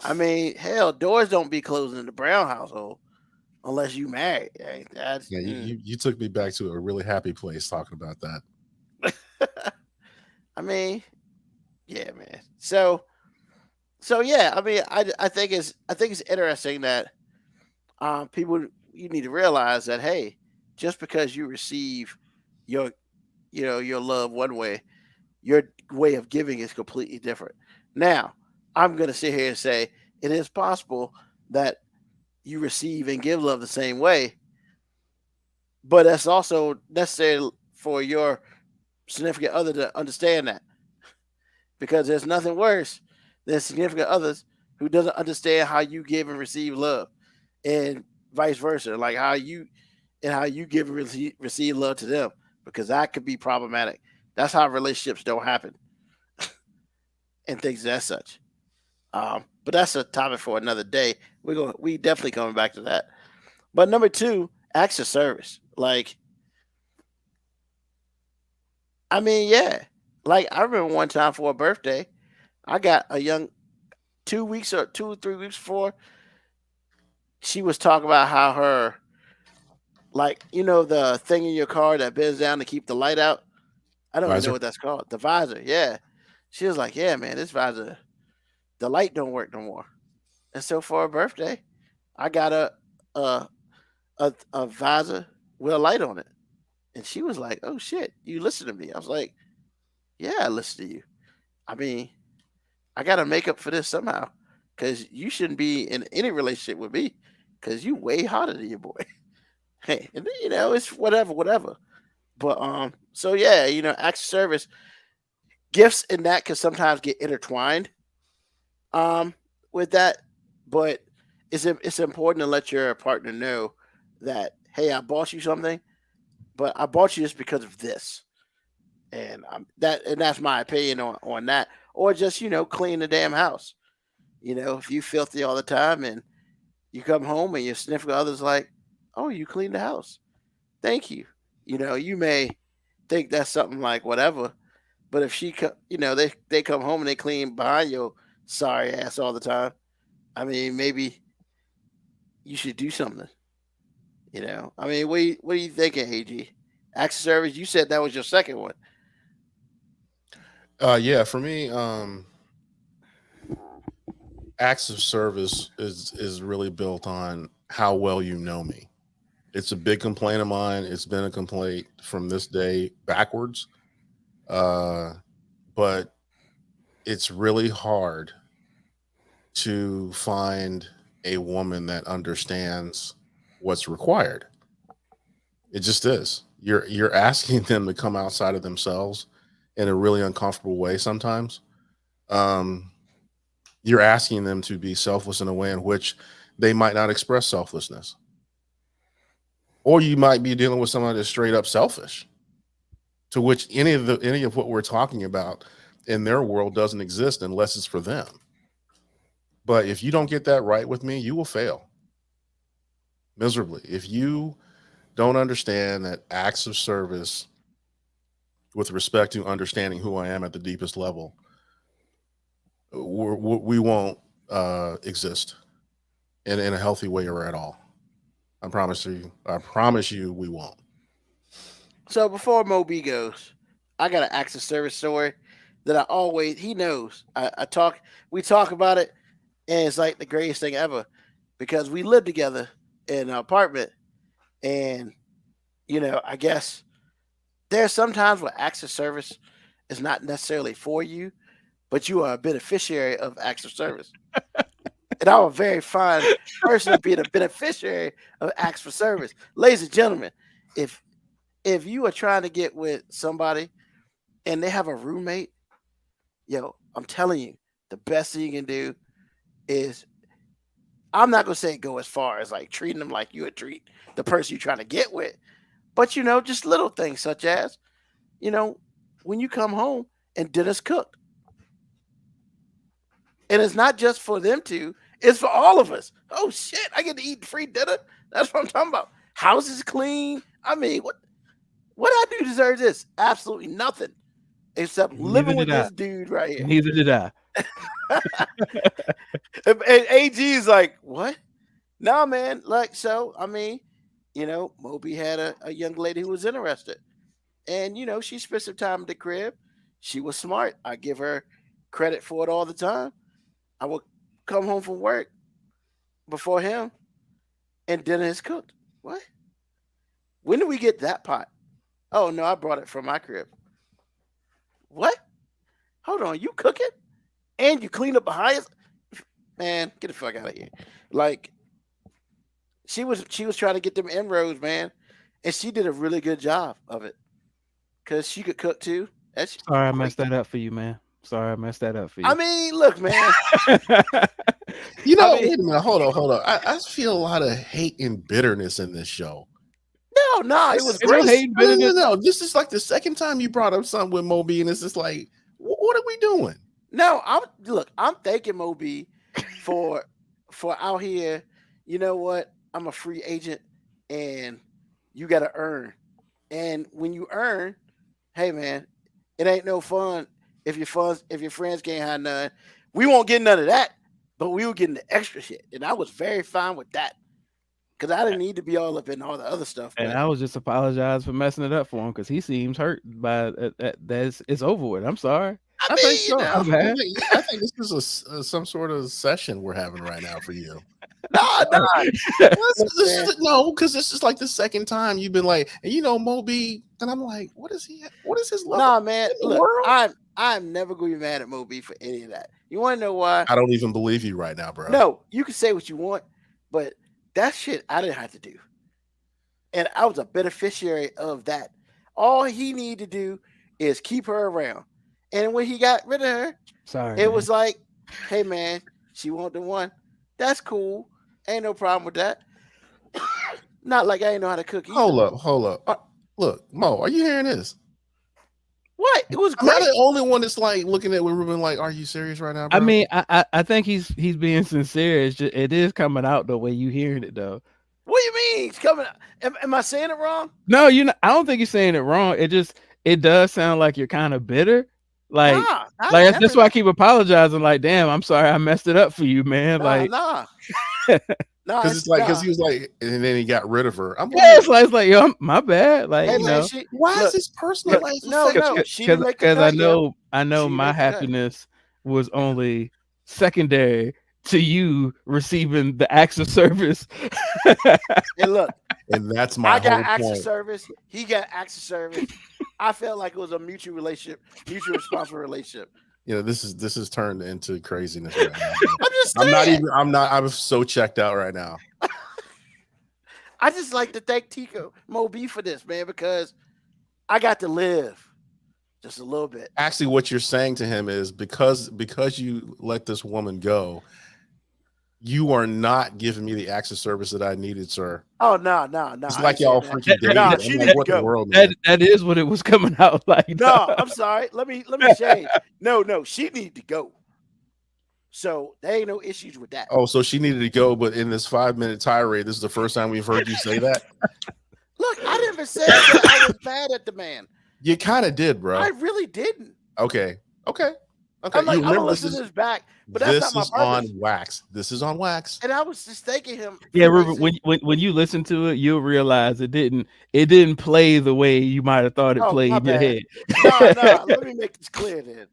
I mean, hell, doors don't be closing in the Brown household unless you married. You took me back to a really happy place talking about that. I mean, yeah, man. So yeah, I mean, I think it's interesting that people, you need to realize that, hey, just because you receive your your love one way, your way of giving is completely different. Now, I'm gonna sit here and say it is possible that you receive and give love the same way, but that's also necessary for your significant other to understand that, because there's nothing worse than significant others who doesn't understand how you give and receive love, and vice versa, like how you give and receive love to them, because that could be problematic. That's how relationships don't happen and things as such. But that's a topic for another day. We definitely coming back to that. But number two, acts of service. Like, I mean, yeah. Like, I remember one time for a birthday, I got a young 2 weeks or 2 or 3 weeks before, she was talking about how her, like, the thing in your car that bends down to keep the light out. I don't even know Visor. what that's called. The visor, yeah. She was like, yeah, man, this visor, the light don't work no more. And so for her birthday, I got a a visor with a light on it. And she was like, "Oh shit, you listen to me." I was like, "Yeah, I listen to you. I mean, I got to make up for this somehow, because you shouldn't be in any relationship with me, because you way hotter than your boy." Hey, and then, it's whatever, whatever. But so yeah, acts of service, gifts, and that can sometimes get intertwined um with that, but it's important to let your partner know that, hey, I bought you something, but I bought you this because of this, and that's my opinion on that. Or just clean the damn house. If you filthy all the time and you come home and your significant other's like, "Oh, you cleaned the house, thank you." You may think that's something like whatever, but if they come home and they clean behind your sorry ass all the time, I mean, maybe you should do something. I mean, what are you thinking, AG? Acts of service. You said that was your second one. Yeah, for me, acts of service is really built on how well you know me. It's a big complaint of mine. It's been a complaint from this day backwards. Uh, but it's really hard to find a woman that understands what's required. It just is. You're asking them to come outside of themselves in a really uncomfortable way sometimes. Um, you're asking them to be selfless in a way in which they might not express selflessness. Or you might be dealing with someone that's straight up selfish, to which any of what we're talking about in their world doesn't exist unless it's for them. But if you don't get that right with me, you will fail miserably. If you don't understand that acts of service with respect to understanding who I am at the deepest level, we won't exist in a healthy way or at all. I promise you we won't. So before Moby goes, I got an acts of service story that he knows. We talk about it, and it's like the greatest thing ever, because we live together in an apartment, and I guess there's sometimes where acts of service is not necessarily for you, but you are a beneficiary of acts of service. And I'm a very fine person of being a beneficiary of acts for service. Ladies and gentlemen, if you are trying to get with somebody and they have a roommate, I'm telling you, the best thing you can do is, I'm not gonna say go as far as like treating them like you would treat the person you're trying to get with, but just little things such as, when you come home and dinner's cooked. And it's not just for them two, it's for all of us. Oh shit, I get to eat free dinner. That's what I'm talking about. House is clean. I mean, what I do deserve this? Absolutely nothing. Except living with this dude right here. Neither did I. And AG is like, what? Nah, man. Like, so, I mean, Moby had a young lady who was interested. And, she spent some time at the crib. she was smart. I give her credit for it all the time. I would come home from work before him, and dinner is cooked. What? When did we get that pot? Oh no, I brought it from my crib. What? Hold on, you cook it and you clean up behind us? Man, get the fuck out of here. Like she was trying to get them inroads, man, and she did a really good job of it because she could cook too. That's Sorry, I great. messed that up for you, man. Sorry, I messed that up for you. I mean, look, man. You know, I mean- wait a minute, hold on. I feel a lot of hate and bitterness in this show. No, it was It's no great. hate and bitterness. No. This is like the second time you brought up something with Moby, and it's just like, what are we doing? No, I'm thanking Moby for out here. You know what? I'm a free agent, and you got to earn. And when you earn, hey man, it ain't no fun if your friends can't have none. We won't get none of that, but we were getting the extra shit, and I was very fine with that because I didn't need to be all up in all the other stuff. And but- I was just apologize for messing it up for him because he seems hurt by that. It's over with. I'm sorry. I mean, think so. you know, I'm bad. I think this is some sort of session we're having right now for you. no, No, because this is like the second time you've been like, and you know, Moby, and I'm like, what is his level? nah, man. the Look, world? I'm never going to be mad at Moby for any of that. You want to know why? I don't even believe you right now, bro. No, you can say what you want, but that shit I didn't have to do. And I was a beneficiary of that. All he needed to do is keep her around. And when he got rid of her, Sorry. it was like, hey man, she want the one. That's cool. Ain't no problem with that. Not like I ain't know how to cook either. Hold up. Look, Mo, are you hearing this? What? It was Am I great. the only one that's like looking at Ruben like, are you serious right now, bro? I mean, I think he's being sincere. It's just, it is coming out the way you hearing it though. What do you mean? It's coming. Am I saying it wrong? No, I don't think you're saying it wrong. It does sound like you're kind of bitter. Like, Nah, I like never- that's why I keep apologizing. Like, damn, I'm sorry, I messed it up for you, man. Nah, Like, nah. because it's like because he was like, and then he got rid of her. I'm yeah, it's like yo, my bad. Like, Hey you man, know, why look, is this personal? look, no, she didn't make the because I cut, know She my didn't make the cut. happiness was only secondary to you receiving the acts of service. And look, and that's my I got whole acts of point. service. He got acts of service. I felt like it was a mutual relationship, mutual responsible relationship. You know, this is turned into craziness right now. I'm just saying. I'm so checked out right now. I just like to thank Tico Moby for this, man, because I got to live just a little bit. Actually, what you're saying to him is because you let this woman go, you are not giving me the acts of service that I needed, sir. Oh no. It's I like ain't y'all saying freaking dating. Nah, I'm she like, need what to in the go. world, man? That is what it was coming out like. No, I'm sorry. Let me change. No, she need to go. So there ain't no issues with that. Oh, so she needed to go, but in this 5-minute tirade, this is the first time we've heard you say that. Look, I never said that I was bad at the man. You kind of did, bro. I really didn't. Okay. I'm like, You I'm gonna remember listen to this back, but that's this not is my on purpose. wax. This is on wax. And I was just thanking him. Yeah, for Ruben, raising- when you listen to it, you'll realize it didn't play the way you might have thought it Oh, played my in your bad. head. Nah, let me make this clear then.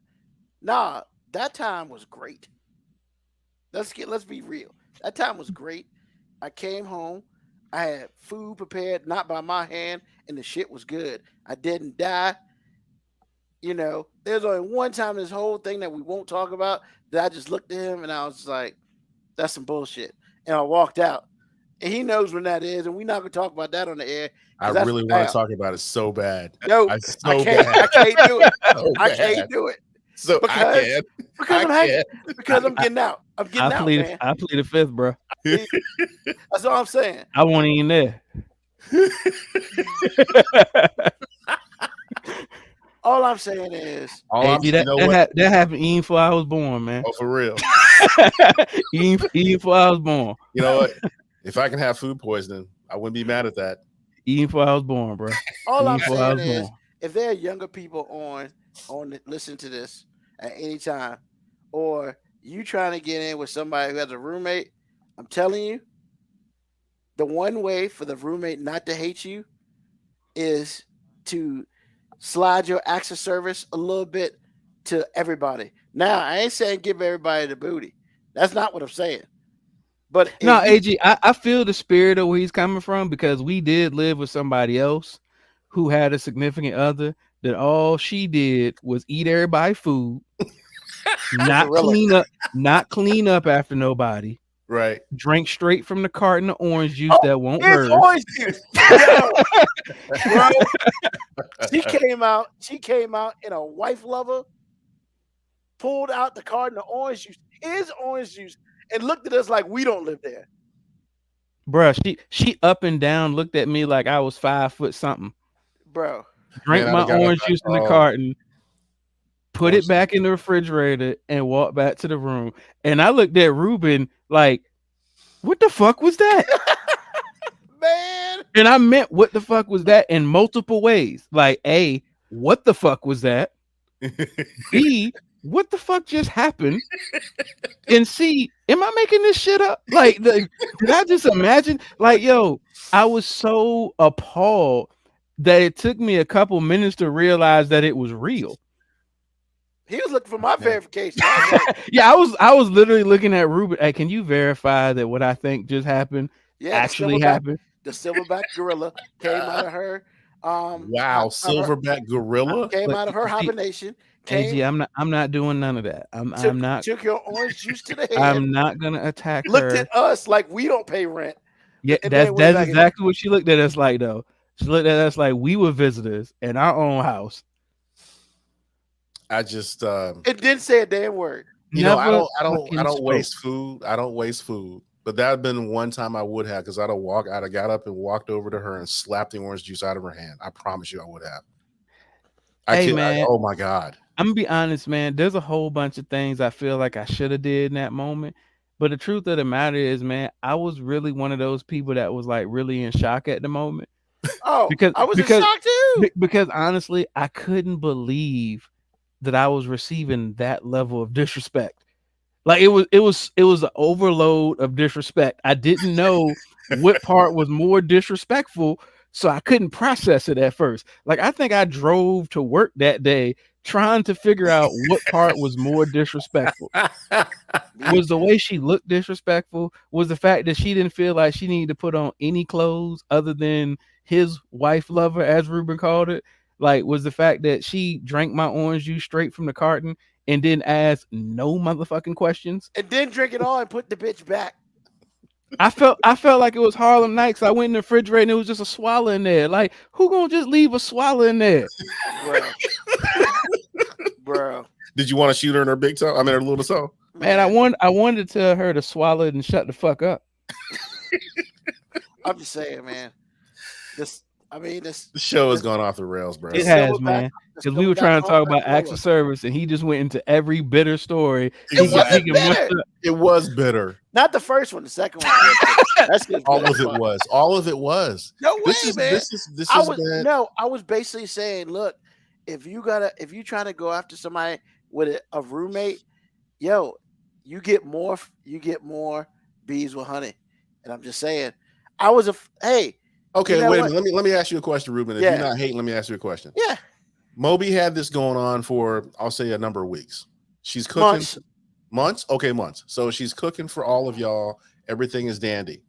Nah, that time was great. Let's be real. That time was great. I came home. I had food prepared, not by my hand, and the shit was good. I didn't die. You know, there's only one time in this whole thing that we won't talk about that I just looked at him and I was just like, that's some bullshit. And I walked out. And he knows when that is, and we're not gonna talk about that on the air. I that's really want bad. to talk about it so bad. No, I I can't do it. So I bad. can't do it. So because- I can. Because I'm I hanging. Because I'm getting out. I'm getting out, man. I plead the fifth, bro. That's all I'm saying. I wasn't even there. All I'm saying is, All Hey, I'm, G, you know what? that happened even before I was born, man. Oh, for real. even before I was born. You know what? If I can have food poisoning, I wouldn't be mad at that. Even before I was born, bro. all I'm Even before I saying was is, born. if there are younger people listen to this at any time, or you trying to get in with somebody who has a roommate, I'm telling you, the one way for the roommate not to hate you is to slide your acts of service a little bit to everybody. Now, I ain't saying give everybody the booty. That's not what I'm saying. But No, if you- AG, I feel the spirit of where he's coming from because we did live with somebody else who had a significant other that all she did was eat everybody's food, not Gorilla. clean up after nobody, Right. drink straight from the carton of orange juice Oh, that won't It's hurt. orange juice. Yo, bro. She came out in a wife lover, pulled out the carton of orange juice, his orange juice, and looked at us like we don't live there. Bruh, she up and down looked at me like I was 5 foot something. Bro. Drank Man, my I got orange juice in the carton, put Orange it back in the refrigerator, and walked back to the room. And I looked at Ruben like, what the fuck was that? Man. And I meant what the fuck was that in multiple ways. Like, A, what the fuck was that? B, what the fuck just happened? And C, am I making this shit up? Like, did I just imagine? Like, yo, I was so appalled that it took me a couple minutes to realize that it was real. He was looking for my verification. I was like, Yeah, I was literally looking at Ruben. Hey, can you verify that what I think just happened actually happened? The silverback gorilla came out of her. Wow, silverback gorilla came out of her hibernation. AG, I'm not doing none of that. I'm not. Took your orange juice to the head. I'm not gonna attack her. Looked at us like we don't pay rent. Yeah, that's exactly what she looked at us like, though. She looked at us like we were visitors in our own house. I just it didn't say a damn word. You know, I don't waste food. I don't waste food. But that had been one time I would have, because I'd have got up and walked over to her and slapped the orange juice out of her hand. I promise you I would have. Man, oh my God. I'm gonna be honest, man. There's a whole bunch of things I feel like I should have did in that moment. But the truth of the matter is, man, I was really one of those people that was like really in shock at the moment. Oh, because I was in shock too. Because honestly, I couldn't believe that I was receiving that level of disrespect. Like it was an overload of disrespect. I didn't know what part was more disrespectful, so I couldn't process it at first. Like I think I drove to work that day trying to figure out what part was more disrespectful. Was the way she looked disrespectful? Was the fact that she didn't feel like she needed to put on any clothes other than his wife lover, as Ruben called it? Like, was the fact that she drank my orange juice straight from the carton and didn't ask no motherfucking questions? And then drink it all and put the bitch back. I felt like it was Harlem Nights. I went in the refrigerator and it was just a swallow in there. Like, who gonna just leave a swallow in there? Bro. Did you want to shoot her in her big toe? I mean, her little toe. Man, I wanted to tell her to swallow it and shut the fuck up. I'm just saying, man. The show has gone off the rails, bro. It has, man. Because we were trying to talk about acts of service, and he just went into every bitter story. It was bitter. Not the first one, the second one. That's all of it was. No way, man. I was basically saying, look, if you trying to go after somebody with a roommate, yo, you get more bees with honey. And I'm just saying, okay, wait a minute. Let me ask you a question, Ruben. If you're not hating, let me ask you a question. Yeah. Moby had this going on for, I'll say, a number of weeks. She's cooking. Months? Okay, months. So she's cooking for all of y'all. Everything is dandy.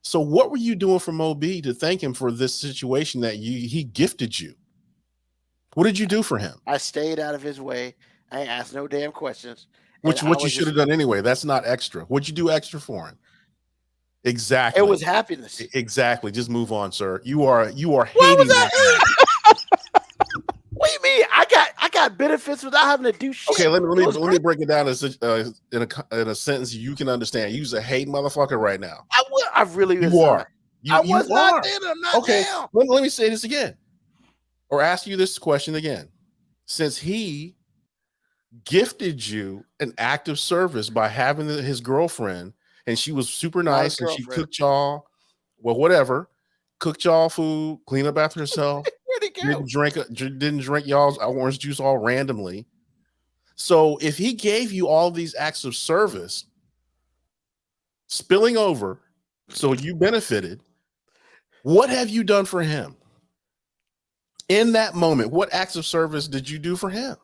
So what were you doing for Moby to thank him for this situation that he gifted you? What did you do for him? I stayed out of his way. I ain't asked no damn questions. What you should have done anyway. That's not extra. What'd you do extra for him? Exactly. It was happiness. Exactly. Just move on, sir. You are hating that. What do you mean? I got benefits without having to do shit. Okay, let me break it down in a sentence you can understand. You's a hate motherfucker right now. I really was. You are. I was not then. I'm not okay. Now. Let me say this again, or ask you this question again. Since he gifted you an act of service by having his girlfriend, and she was super nice, and she cooked y'all, whatever, cooked y'all food, clean up after herself. Didn't drink y'all's orange juice all randomly. So if he gave you all these acts of service, spilling over, so you benefited, what have you done for him? In that moment, what acts of service did you do for him?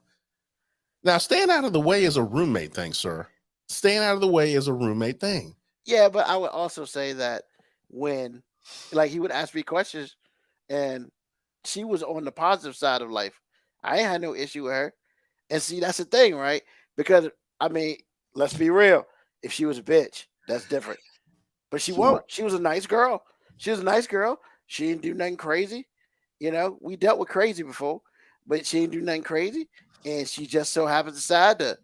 Now, staying out of the way is a roommate thing, sir. Staying out of the way is a roommate thing. Yeah, but I would also say that when, like, he would ask me questions, and she was on the positive side of life. I ain't had no issue with her. And see, that's the thing, right? Because I mean, let's be real. If she was a bitch, that's different. But she won't. She was a nice girl. She was a nice girl. She didn't do nothing crazy. You know, we dealt with crazy before, but she didn't do nothing crazy. And she just so happened to decide to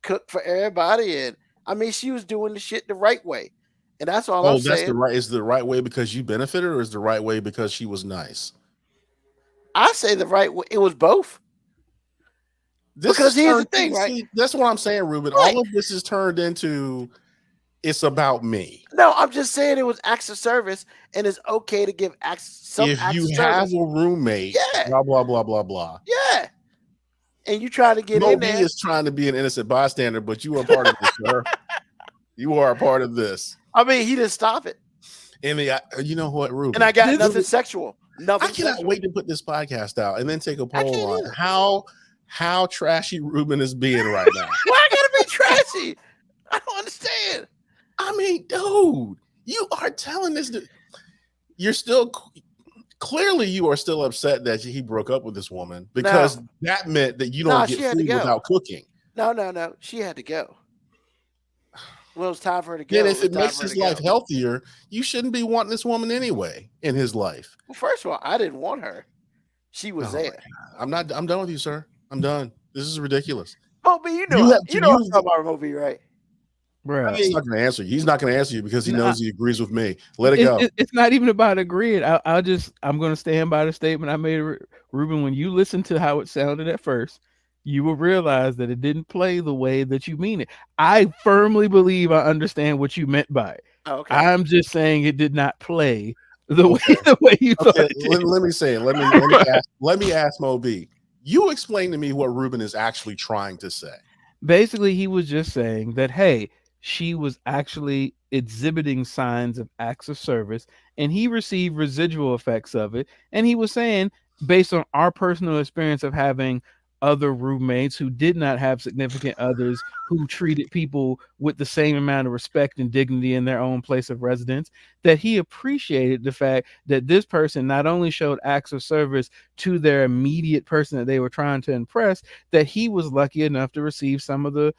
cook for everybody. And I mean, she was doing the shit the right way. And that's all I'm saying. Is the right way because you benefited, or is the right way because she was nice? I say the right way. It was both. Because here's the thing, right? That's what I'm saying, Ruben. Right. All of this is turned into it's about me. No, I'm just saying it was acts of service, and it's okay to give acts. If you have a roommate, yeah, blah blah blah blah blah. Yeah, and you try to get in there. Moby is trying to be an innocent bystander, but you are part of this, sir. You are a part of this. I mean, he didn't stop it. And you know what, Ruben? And I got nothing sexual. Nothing. I cannot wait to put this podcast out and then take a poll on how trashy Ruben is being right now. Why I gotta be trashy? I don't understand. I mean, dude, you are telling this. You're still clearly you are still upset that he broke up with this woman because that meant that you don't get food without cooking. No. She had to go. Well, it was time for her to go. Then if it makes his life healthier, you shouldn't be wanting this woman anyway in his life. Well, first of all, I didn't want her. She was there. I'm done with you, sir. I'm done. This is ridiculous. Moby, you know I'm talking about Moby, right? Bro, he's not going to answer you. He's not going to answer you because he knows he agrees with me. Let it go. It's not even about agreeing. I'm going to stand by the statement I made, Ruben. When you listen to how it sounded at first, you will realize that it didn't play the way that you mean it. I firmly believe I understand what you meant by it. Oh, okay. I'm just saying it did not play the way you thought it did. Let me say it. Let me ask Moby. You explain to me what Ruben is actually trying to say. Basically, he was just saying that, hey, she was actually exhibiting signs of acts of service, and he received residual effects of it. And he was saying, based on our personal experience of having other roommates who did not have significant others who treated people with the same amount of respect and dignity in their own place of residence, that he appreciated the fact that this person not only showed acts of service to their immediate person that they were trying to impress, that he was lucky enough to receive some of the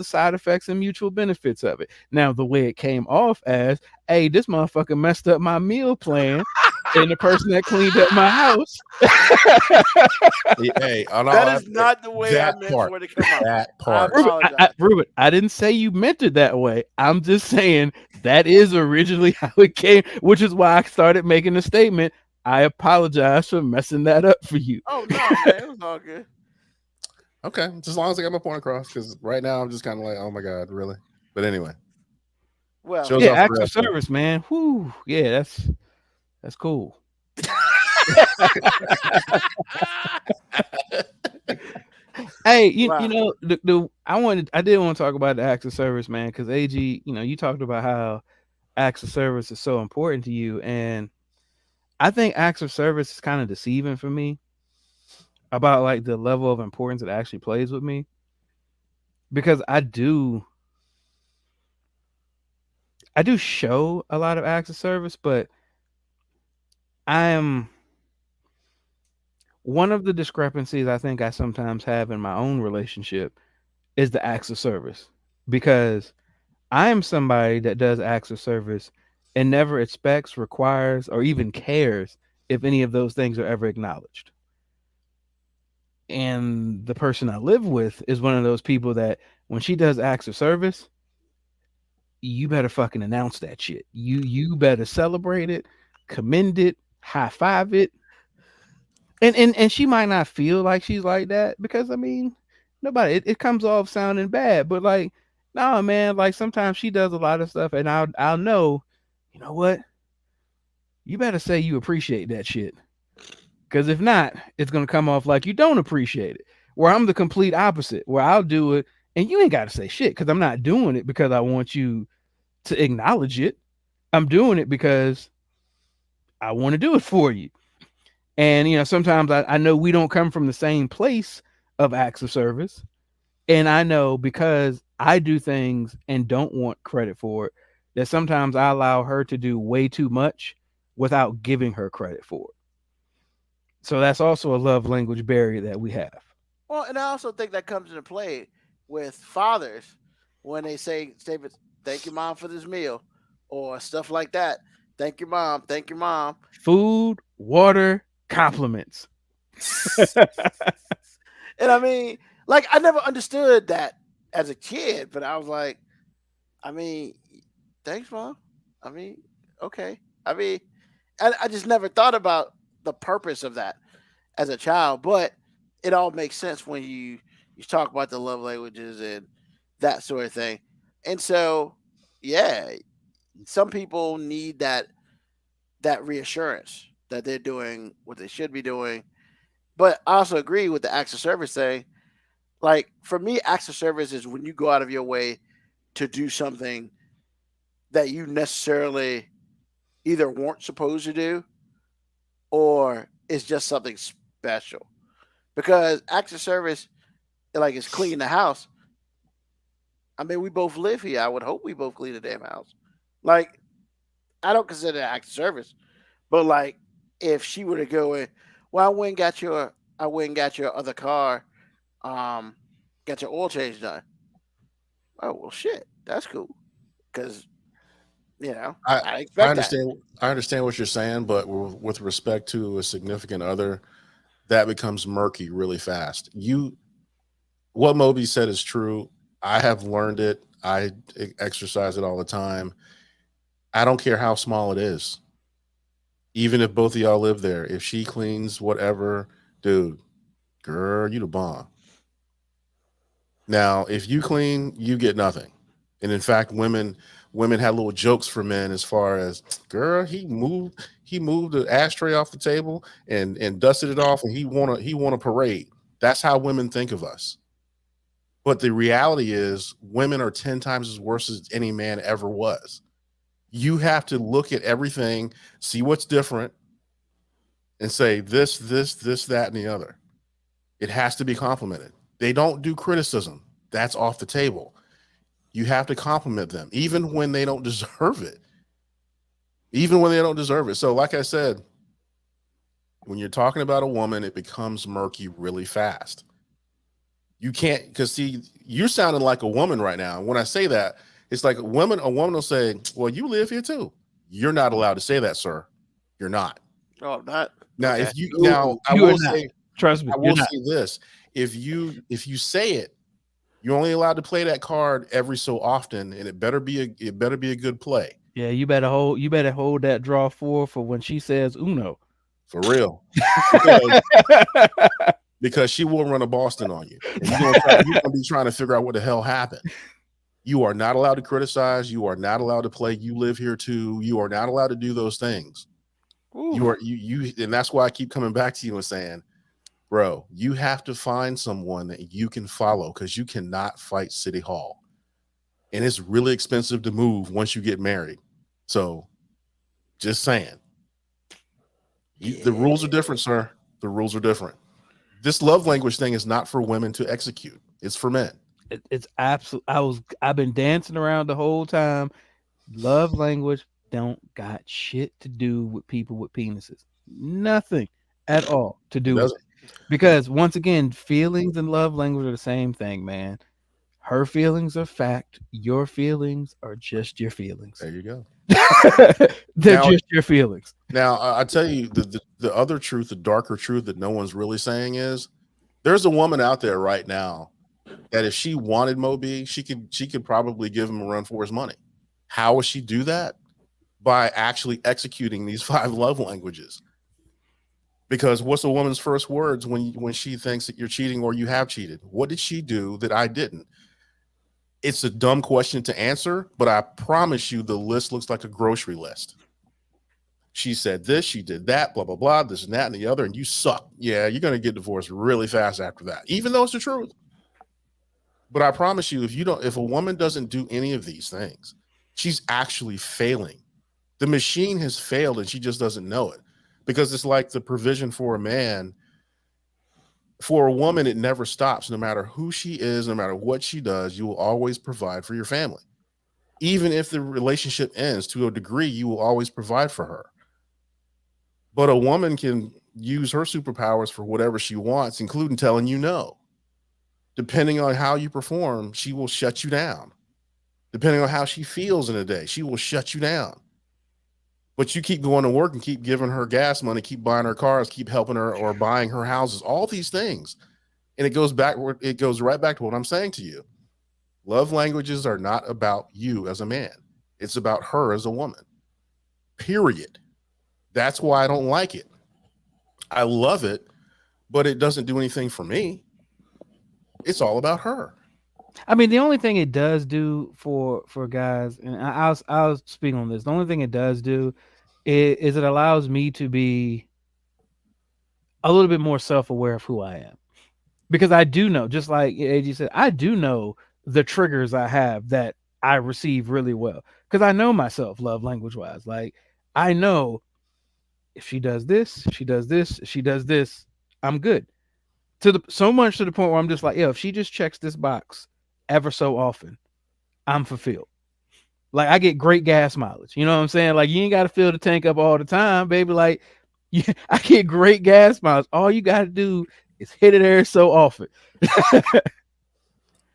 side effects and mutual benefits of it. Now, the way it came off as, hey, this motherfucker messed up my meal plan and the person that cleaned up my house. Hey, that is not the way I meant for it to come out. That part. Ruben, I didn't say you meant it that way. I'm just saying that is originally how it came, which is why I started making the statement. I apologize for messing that up for you. Oh, no, man, it was all good. Okay, just as long as I got my point across, because right now I'm just kind of like, oh my God, really? But anyway. Well, yeah, acts of service, man. Whoo, yeah, that's cool. Hey, you know, I did want to talk about the acts of service, man, because AG, you talked about how acts of service is so important to you, and I think acts of service is kind of deceiving for me about like the level of importance it actually plays with me, because I do show a lot of acts of service, but I am one of the discrepancies I think I sometimes have in my own relationship is the acts of service, because I am somebody that does acts of service and never expects, requires, or even cares if any of those things are ever acknowledged. And the person I live with is one of those people that when she does acts of service, you better fucking announce that shit. You better celebrate it, commend it, high five it. And she might not feel like she's like that, because I mean, nobody, it comes off sounding bad, but like, nah, man, like sometimes she does a lot of stuff and I'll know, you know what? You better say you appreciate that shit. Because if not, it's going to come off like you don't appreciate it. Where I'm the complete opposite, where I'll do it and you ain't got to say shit, because I'm not doing it because I want you to acknowledge it. I'm doing it because I want to do it for you. And sometimes I know we don't come from the same place of acts of service. And I know because I do things and don't want credit for it, that sometimes I allow her to do way too much without giving her credit for it. So that's also a love language barrier that we have. Well, and I also think that comes into play with fathers when they say statements, "Thank you, mom, for this meal," or stuff like that. Thank you, mom. Thank you, mom. Food, water, compliments. And I mean, like, I never understood that as a kid, but I was like, I mean, thanks, mom. I mean, okay. I mean, I just never thought about the purpose of that as a child, but it all makes sense when you talk about the love languages and that sort of thing. And so, yeah, some people need that reassurance that they're doing what they should be doing. But I also agree with the acts of service thing. Like, for me, acts of service is when you go out of your way to do something that you necessarily either weren't supposed to do or it's just something special. Because acts of service, like, it's clean the house. I mean, we both live here. I would hope we both clean the damn house. Like, I don't consider that act of service. But, like, if she were to go in, well, I went and got your other car, got your oil change done. Oh, well, shit, that's cool. Because, I expect I understand. I understand what you're saying, but with respect to a significant other, that becomes murky really fast. What Moby said is true. I have learned it. I exercise it all the time. I don't care how small it is. Even if both of y'all live there, if she cleans whatever, dude, girl, you the bomb. Now, if you clean, you get nothing. And in fact, women had little jokes for men as far as, girl, he moved the ashtray off the table and dusted it off, and he won a parade. That's how women think of us. But the reality is, women are 10 times as worse as any man ever was. You have to look at everything, see what's different, and say this, that, and the other. It has to be complimented. They don't do criticism. That's off the table. You have to compliment them, even when they don't deserve it. So, like I said, when you're talking about a woman, it becomes murky really fast. You can't, because see, you're sounding like a woman right now. And when I say that, it's like a woman will say, well, you live here too. You're not allowed to say that, sir. You're not. Oh, I'm not. Now, Okay. I will say, trust me, I will say this. If you say it, you're only allowed to play that card every so often, and it better be a good play. Yeah, you better hold that draw for when she says uno. For real. Because she will run a Boston on you. And you're gonna be trying to figure out what the hell happened. You are not allowed to criticize. You are not allowed to play. You live here too. You are not allowed to do those things. Ooh. And that's why I keep coming back to you and saying, bro, you have to find someone that you can follow, because you cannot fight City Hall. And it's really expensive to move once you get married. So just saying. The rules are different, sir. The rules are different. This love language thing is not for women to execute. It's for men. It's absolute. I've been dancing around the whole time. Love language don't got shit to do with people with penises. Nothing at all to do with it. Because once again, feelings and love language are the same thing, man. Her feelings are fact. Your feelings are just your feelings. There you go. They're just your feelings. Now, I tell you, the other truth, the darker truth that no one's really saying is, there's a woman out there right now that if she wanted Moby, she could probably give him a run for his money. How would she do that? By actually executing these 5 love languages. Because what's a woman's first words when she thinks that you're cheating or you have cheated? What did she do that I didn't? It's a dumb question to answer, but I promise you the list looks like a grocery list. She said this, she did that, blah, blah, blah, this and that and the other, and you suck. Yeah, you're going to get divorced really fast after that, even though it's the truth. But I promise you, if a woman doesn't do any of these things, she's actually failing. The machine has failed and she just doesn't know it. because it's like the provision for a man. For a woman, it never stops. No matter who she is, no matter what she does, you will always provide for your family. Even if the relationship ends to a degree, you will always provide for her. But a woman can use her superpowers for whatever she wants, including telling you no. Depending on how you perform, she will shut you down. Depending on how she feels in a day, she will shut you down. But you keep going to work and keep giving her gas money, keep buying her cars, keep helping her or buying her houses, all these things. And it goes right back to what I'm saying to you. Love languages are not about you as a man. It's about her as a woman. Period. That's why I don't like it. I love it, but it doesn't do anything for me. It's all about her. I mean, the only thing it does do for guys, and I'll speak on this. The only thing it does do is it allows me to be a little bit more self-aware of who I am, because I do know, just like AG said, I do know the triggers I have that I receive really well, because I know myself love language wise. Like, I know if she does this, she does this, she does this, I'm good. So much to the point where I'm just like, yo, if she just checks this box ever so often, I'm fulfilled. Like, I get great gas mileage. You know what I'm saying? Like, you ain't got to fill the tank up all the time, baby. Like, yeah, I get great gas mileage. All you got to do is hit it every so often.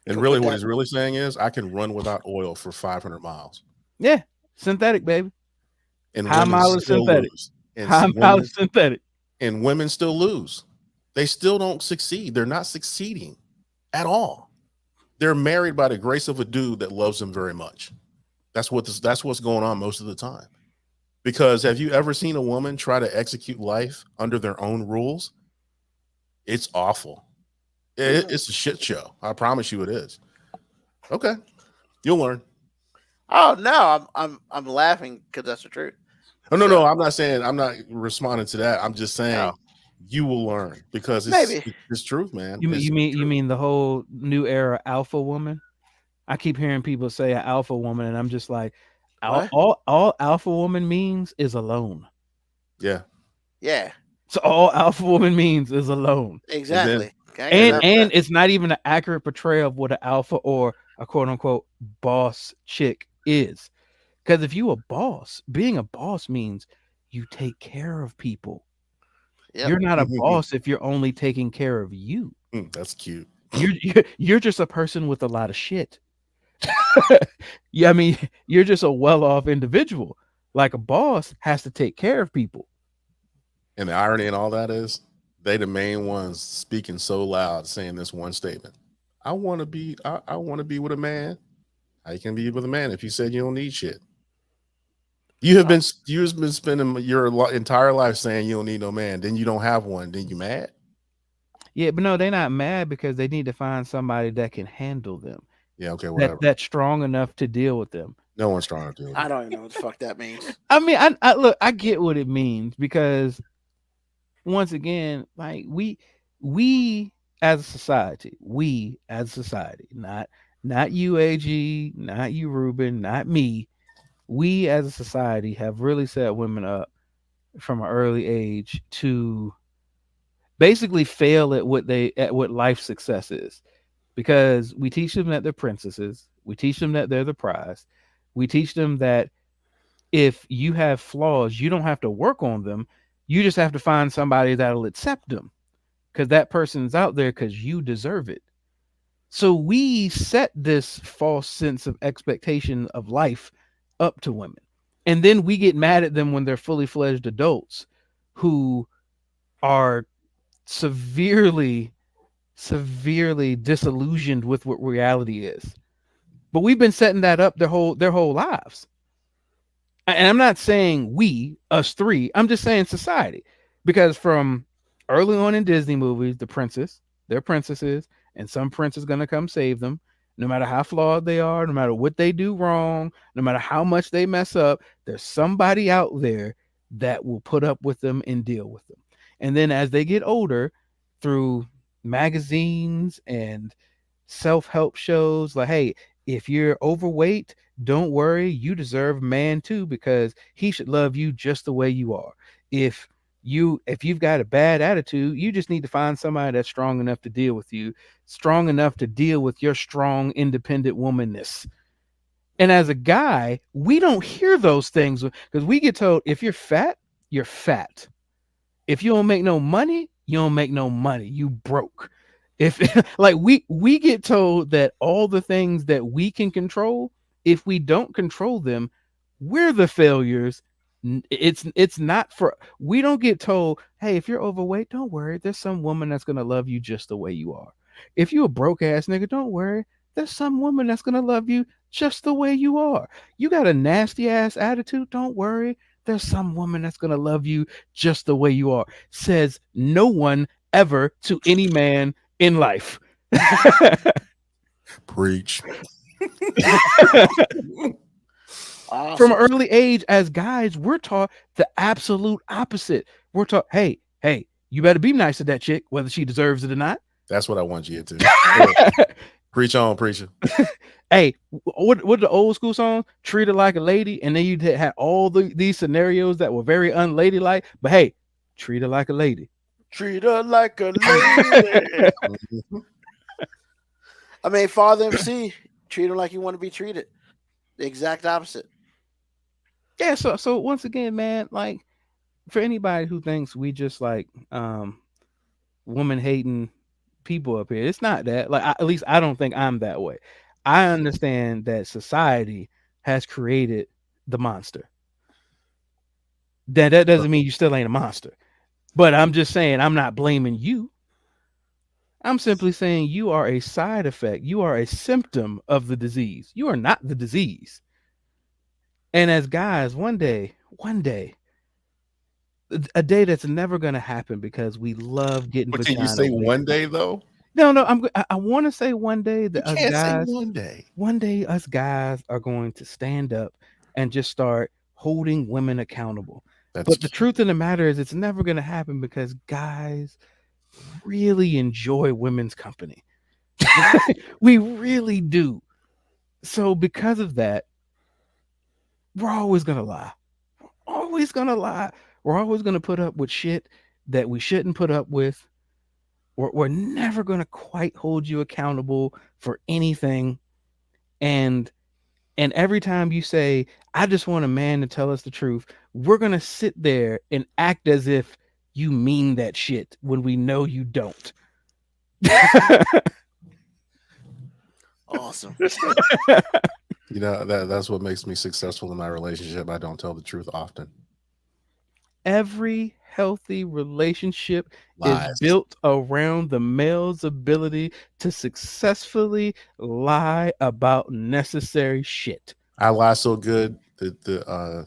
And really, what he's really saying is, I can run without oil for 500 miles. Yeah, synthetic, baby. And high mileage synthetic. High mileage synthetic. And women still lose. They still don't succeed. They're not succeeding at all. They're married by the grace of a dude that loves them very much. That's what's going on most of the time. Because have you ever seen a woman try to execute life under their own rules? It's awful. It's a shit show. I promise you it is. Okay. You'll learn. Oh no, I'm laughing because that's the truth. Oh no, I'm not saying, I'm not responding to that. I'm just saying you will learn, because it's truth, man. You mean the whole new era alpha woman? I keep hearing people say an alpha woman, and I'm just like, all alpha woman means is alone. Yeah. Yeah. So all alpha woman means is alone. Exactly. And it's not even an accurate portrayal of what an alpha or a quote unquote boss chick is. Because if you a boss, being a boss means you take care of people. Yep. You're not a boss if you're only taking care of you. That's cute. You're just a person with a lot of shit. Yeah, I mean, you're just a well-off individual. Like, a boss has to take care of people. And the irony in all that is, they the main ones speaking so loud, saying this one statement: I want to be with a man. How you can be with a man if you said you don't need shit? You've been spending your entire life saying you don't need no man, then you don't have one, then you mad? Yeah, but no, they're not mad because they need to find somebody that can handle them. Yeah, okay, whatever. That's strong enough to deal with them. No one's strong enough to deal with them. I don't even know what the fuck that means. I mean, I look, I get what it means, because once again, like, we as a society, not you, AG, not you, Ruben, not me. We as a society have really set women up from an early age to basically fail at what life success is, because we teach them that they're princesses. We teach them that they're the prize. We teach them that if you have flaws, you don't have to work on them. You just have to find somebody that'll accept them, because that person's out there because you deserve it. So we set this false sense of expectation of life up to women. And then we get mad at them when they're fully fledged adults who are severely disillusioned with what reality is. But we've been setting that up their whole lives. And I'm not saying us three, I'm just saying society. Because from early on in Disney movies, they're princesses, and some prince is going to come save them. No matter how flawed they are, no matter what they do wrong, no matter how much they mess up, there's somebody out there that will put up with them and deal with them. And then as they get older, through magazines and self-help shows, like, hey, if you're overweight, don't worry, you deserve a man too, because he should love you just the way you are. If if you've got a bad attitude, you just need to find somebody that's strong enough to deal with you, strong enough to deal with your strong, independent womanness. And as a guy, we don't hear those things because we get told if you're fat, you're fat. If you don't make no money, you don't make no money. You broke. If like we get told that all the things that we can control, if we don't control them, we're the failures. It's not for, we don't get told, hey, if you're overweight, don't worry. There's some woman that's gonna love you just the way you are. If you're a broke ass nigga, don't worry. There's some woman that's gonna love you just the way you are. You got a nasty ass attitude, don't worry. There's some woman that's gonna love you just the way you are. Says no one ever to any man in life. Preach. Awesome. From an early age, as guys, we're taught the absolute opposite. We're taught, hey, you better be nice to that chick, whether she deserves it or not. That's what I want you to. Preach on, preacher. Hey, what the old school song? Treat her like a lady, and then you had all these scenarios that were very unladylike. But hey, treat her like a lady. Treat her like a lady. I mean, Father MC, treat her like you want to be treated. The exact opposite. Yeah, so once again, man, like for anybody who thinks we just like woman hating people up here, it's not that. Like at least I don't think I'm that way. I understand that society has created the monster. That doesn't mean you still ain't a monster. But I'm just saying I'm not blaming you. I'm simply saying you are a side effect. You are a symptom of the disease. You are not the disease. And as guys, one day, a day that's never going to happen because we love getting. But can you say one day though? No. I want to say one day that us can't guys, say one day us guys are going to stand up and just start holding women accountable. But the truth of the matter is, it's never going to happen because guys really enjoy women's company. We really do. So because of that, we're always going to lie. We're always going to lie. We're always going to put up with shit that we shouldn't put up with. We're never going to quite hold you accountable for anything. And every time you say, I just want a man to tell us the truth, we're going to sit there and act as if you mean that shit when we know you don't. Awesome. You know, that's what makes me successful in my relationship. I don't tell the truth often. Every healthy relationship Lies. is built around the male's ability to successfully lie about necessary shit. I lie so good that the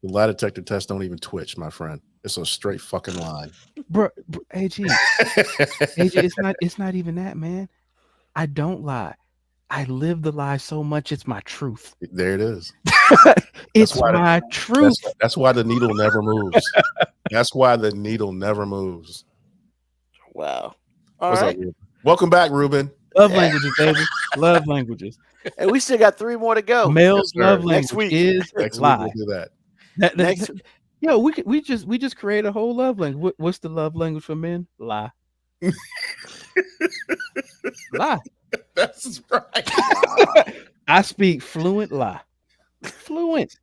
lie detector test don't even twitch, my friend. It's a straight fucking lie. Bro, AG, it's not even that, man. I don't lie. I live the lie so much it's my truth. There it is. It's my truth. That's why the needle never moves. That's why the needle never moves. Wow. All What's right. up, Ruben? Welcome back, Ruben. Love languages, baby. Love languages. And we still got 3 more to go. Male's Yes, sir. love Next language week. is Next lie. week we'll do that. Next- Yo, we just create a whole love language. What's the love language for men? Lie. Lie. That's right. I speak fluent lie. Fluent.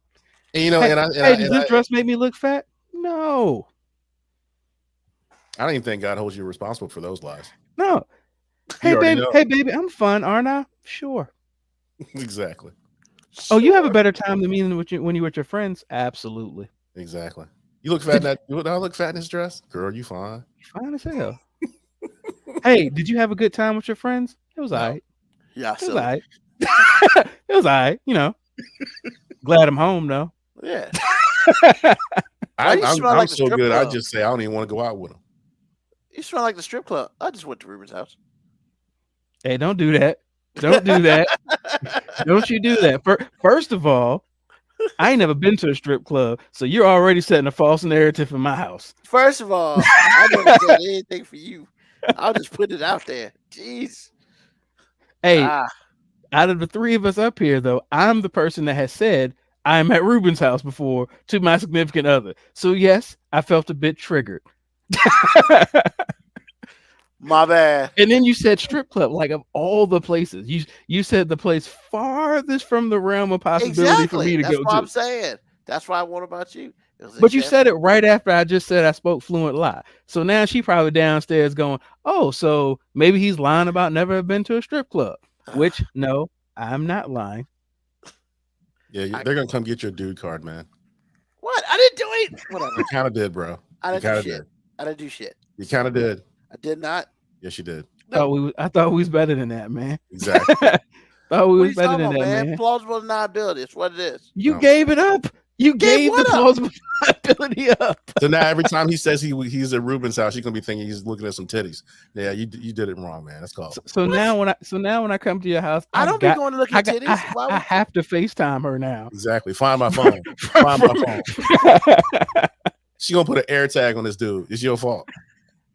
And, you know, Hey, does this dress make me look fat? No. I don't even think God holds you responsible for those lies. No. You Hey already baby, know. hey baby, I'm fun, aren't I? Sure. Exactly. Oh, you have a better time than me when you're with your friends? Absolutely. Exactly. You look fat in that. Do I look fat in this dress? Girl, you fine. Fine as hell. Hey, did you have a good time with your friends? It was all right. Yeah, It was so, all right. It was all right, you know. Glad I'm home though. yeah. I'm you smell like the so strip good. I club? just say I don't even want to go out with them. You smell like the strip club. I just went to Ruben's house. Hey, don't do that. Don't do that. Don't you do that. First of all, I ain't never been to a strip club, so you're already setting a false narrative in my house. First of all, I never said anything for you. I'll just put it out there. Jeez. Hey, Ah, out of the 3 of us up here, though, I'm the person that has said I'm at Ruben's house before to my significant other. So yes, I felt a bit triggered. My bad. And then you said strip club, like of all the places. You said the place farthest from the realm of possibility for me Exactly. to That's go what I'm to. saying. That's what I want about you. It was But you example. said it right after I just said I spoke fluent lie. So now she probably downstairs going, "Oh, so maybe he's lying about never have been to a strip club." Which no, I'm not lying. Yeah, they're gonna come get your dude card, man. What? I didn't do it. Whatever. You kind of did, bro. I You didn't do kind of shit. did. I didn't do shit. You kind of did. I did not. Yes, you did. I thought we was better than that, man. Exactly. Thought we What are was you better talking than about, that, man? man. Plausible deniability. It's what it is. You No. gave it up. You gave the what up? plausible ability up. So now every time he says he's at Ruben's house, you're gonna be thinking he's looking at some titties. Yeah, you did it wrong, man. That's called. So now when I come to your house, I don't be going to look at titties. Why I would- have to FaceTime her now. Exactly. Find my phone. Find my phone. She gonna put an air tag on this dude. It's your fault.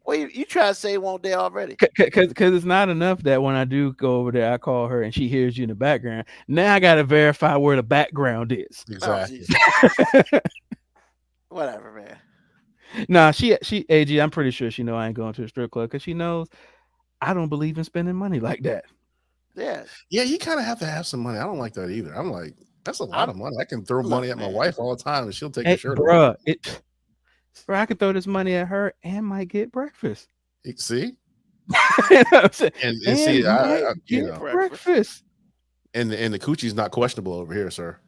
Well, you try to say it won't there already. Because it's not enough that when I do go over there, I call her and she hears you in the background. Now I got to verify where the background is. Exactly. Jesus. Whatever, man. Nah, she AG, I'm pretty sure she know I ain't going to a strip club because she knows I don't believe in spending money like that. Yeah. Yeah, you kind of have to have some money. I don't like that either. I'm like, that's a lot of money. I can throw Look, money at my man. wife all the time and she'll take Hey, the shirt off. bro, I could throw this money at her and might get breakfast. See? You know what I'm saying? And see, And I might you get know, breakfast. and the coochie's not questionable over here, sir.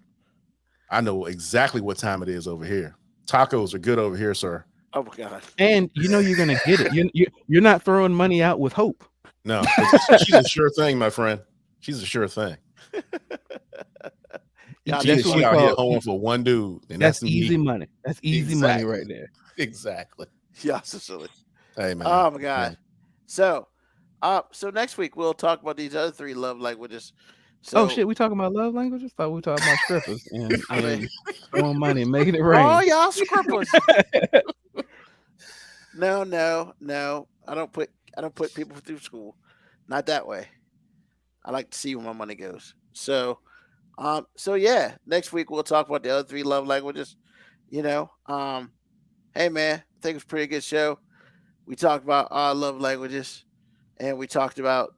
I know exactly what time it is over here. Tacos are good over here, sir. Oh my God. And you know you're gonna get it. You're not throwing money out with hope. No, she's a sure thing, my friend. She's a sure thing. Yeah, She that's what we out here call- hoeing for one dude, and That's me. easy money. That's easy money right there. Exactly. Yeah, so silly. Hey man. Oh my God. So next week we'll talk about these other three love languages. So, Oh shit, we talking about love languages? Thought we were talking about strippers and, I mean- and throwing money and making it rain. Oh, y'all scribblers. No. I don't put people through school. Not that way. I like to see where my money goes. So yeah, next week we'll talk about the other three love languages. You know, hey man, I think it was a pretty good show. We talked about our love languages, and we talked about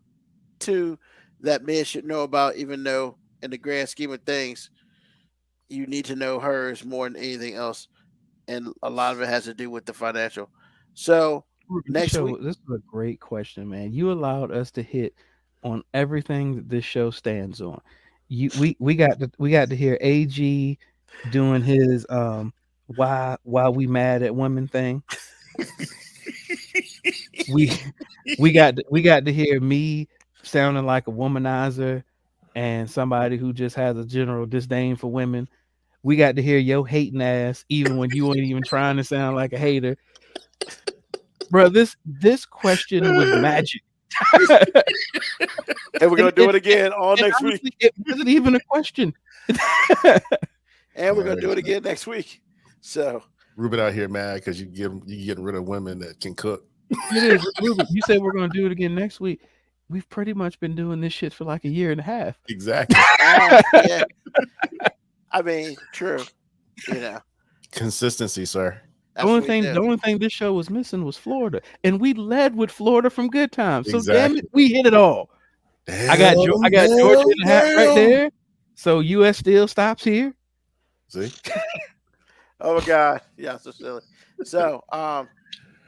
two that men should know about, even though in the grand scheme of things, you need to know hers more than anything else. And a lot of it has to do with the financial. So next week, This is a great question, man. You allowed us to hit on everything that this show stands on. We got to hear AG doing his why we mad at women thing. we got to hear me sounding like a womanizer and somebody who just has a general disdain for women. We got to hear your hating ass even when you ain't even trying to sound like a hater. Bro, this question was magic. and we're gonna do it again all next week. Honestly, it wasn't even a question. And we're gonna do it again next week. So Ruben out here mad because you getting rid of women that can cook. It is. Ruben, you said we're gonna do it again next week. We've pretty much been doing this shit for like a year and a half. Exactly. yeah. I mean, true. You know, Consistency, sir. that's The only what we thing, do. the only thing this show was missing was Florida, and we led with Florida from Good Times. So damn Exactly. it, we hit it all. I got Georgia in the hat right there. So U.S. still stops here. See, Oh my God, yeah, so silly. So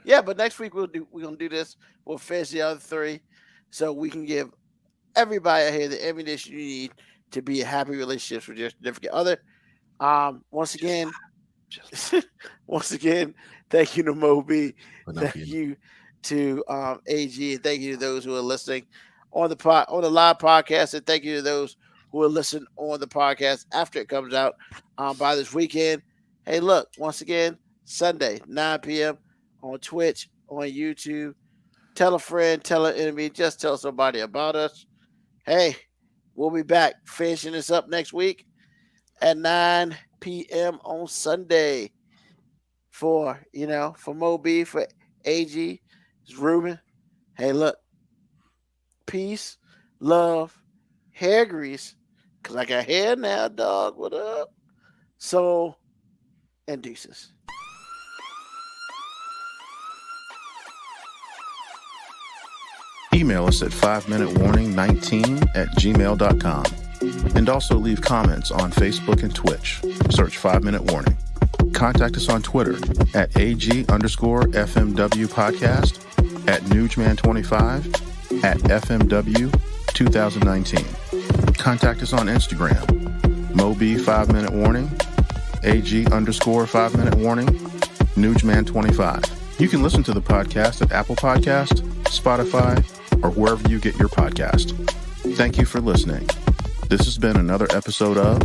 yeah, but next week we're gonna do this. We'll finish the other three, so we can give everybody out here the ammunition you need to be in happy relationships with your significant other. Once again, thank you to Moby. Thank you to AG, and thank you to those who are listening on the live podcast, and thank you to those who will listen on the podcast after it comes out by this weekend. Hey, look, once again, Sunday, 9 p.m. on Twitch, on YouTube. Tell a friend, tell an enemy, just tell somebody about us. Hey, we'll be back finishing this up next week at 9 p.m. on Sunday for Moby, for AG, it's Ruben. Hey, look, peace, love, hair grease, because I got hair now, dog. What up? So, and deuces. Email us at 5minutewarning19@gmail.com. And also leave comments on Facebook and Twitch. Search 5 Minute Warning. Contact us on Twitter at AG_FMW podcast, at Nugman25, at FMW 2019. Contact us on Instagram, Moby 5 Minute Warning, AG_5 Minute Warning, Nugman25. You can listen to the podcast at Apple Podcast, Spotify, or wherever you get your podcast. Thank you for listening. This has been another episode of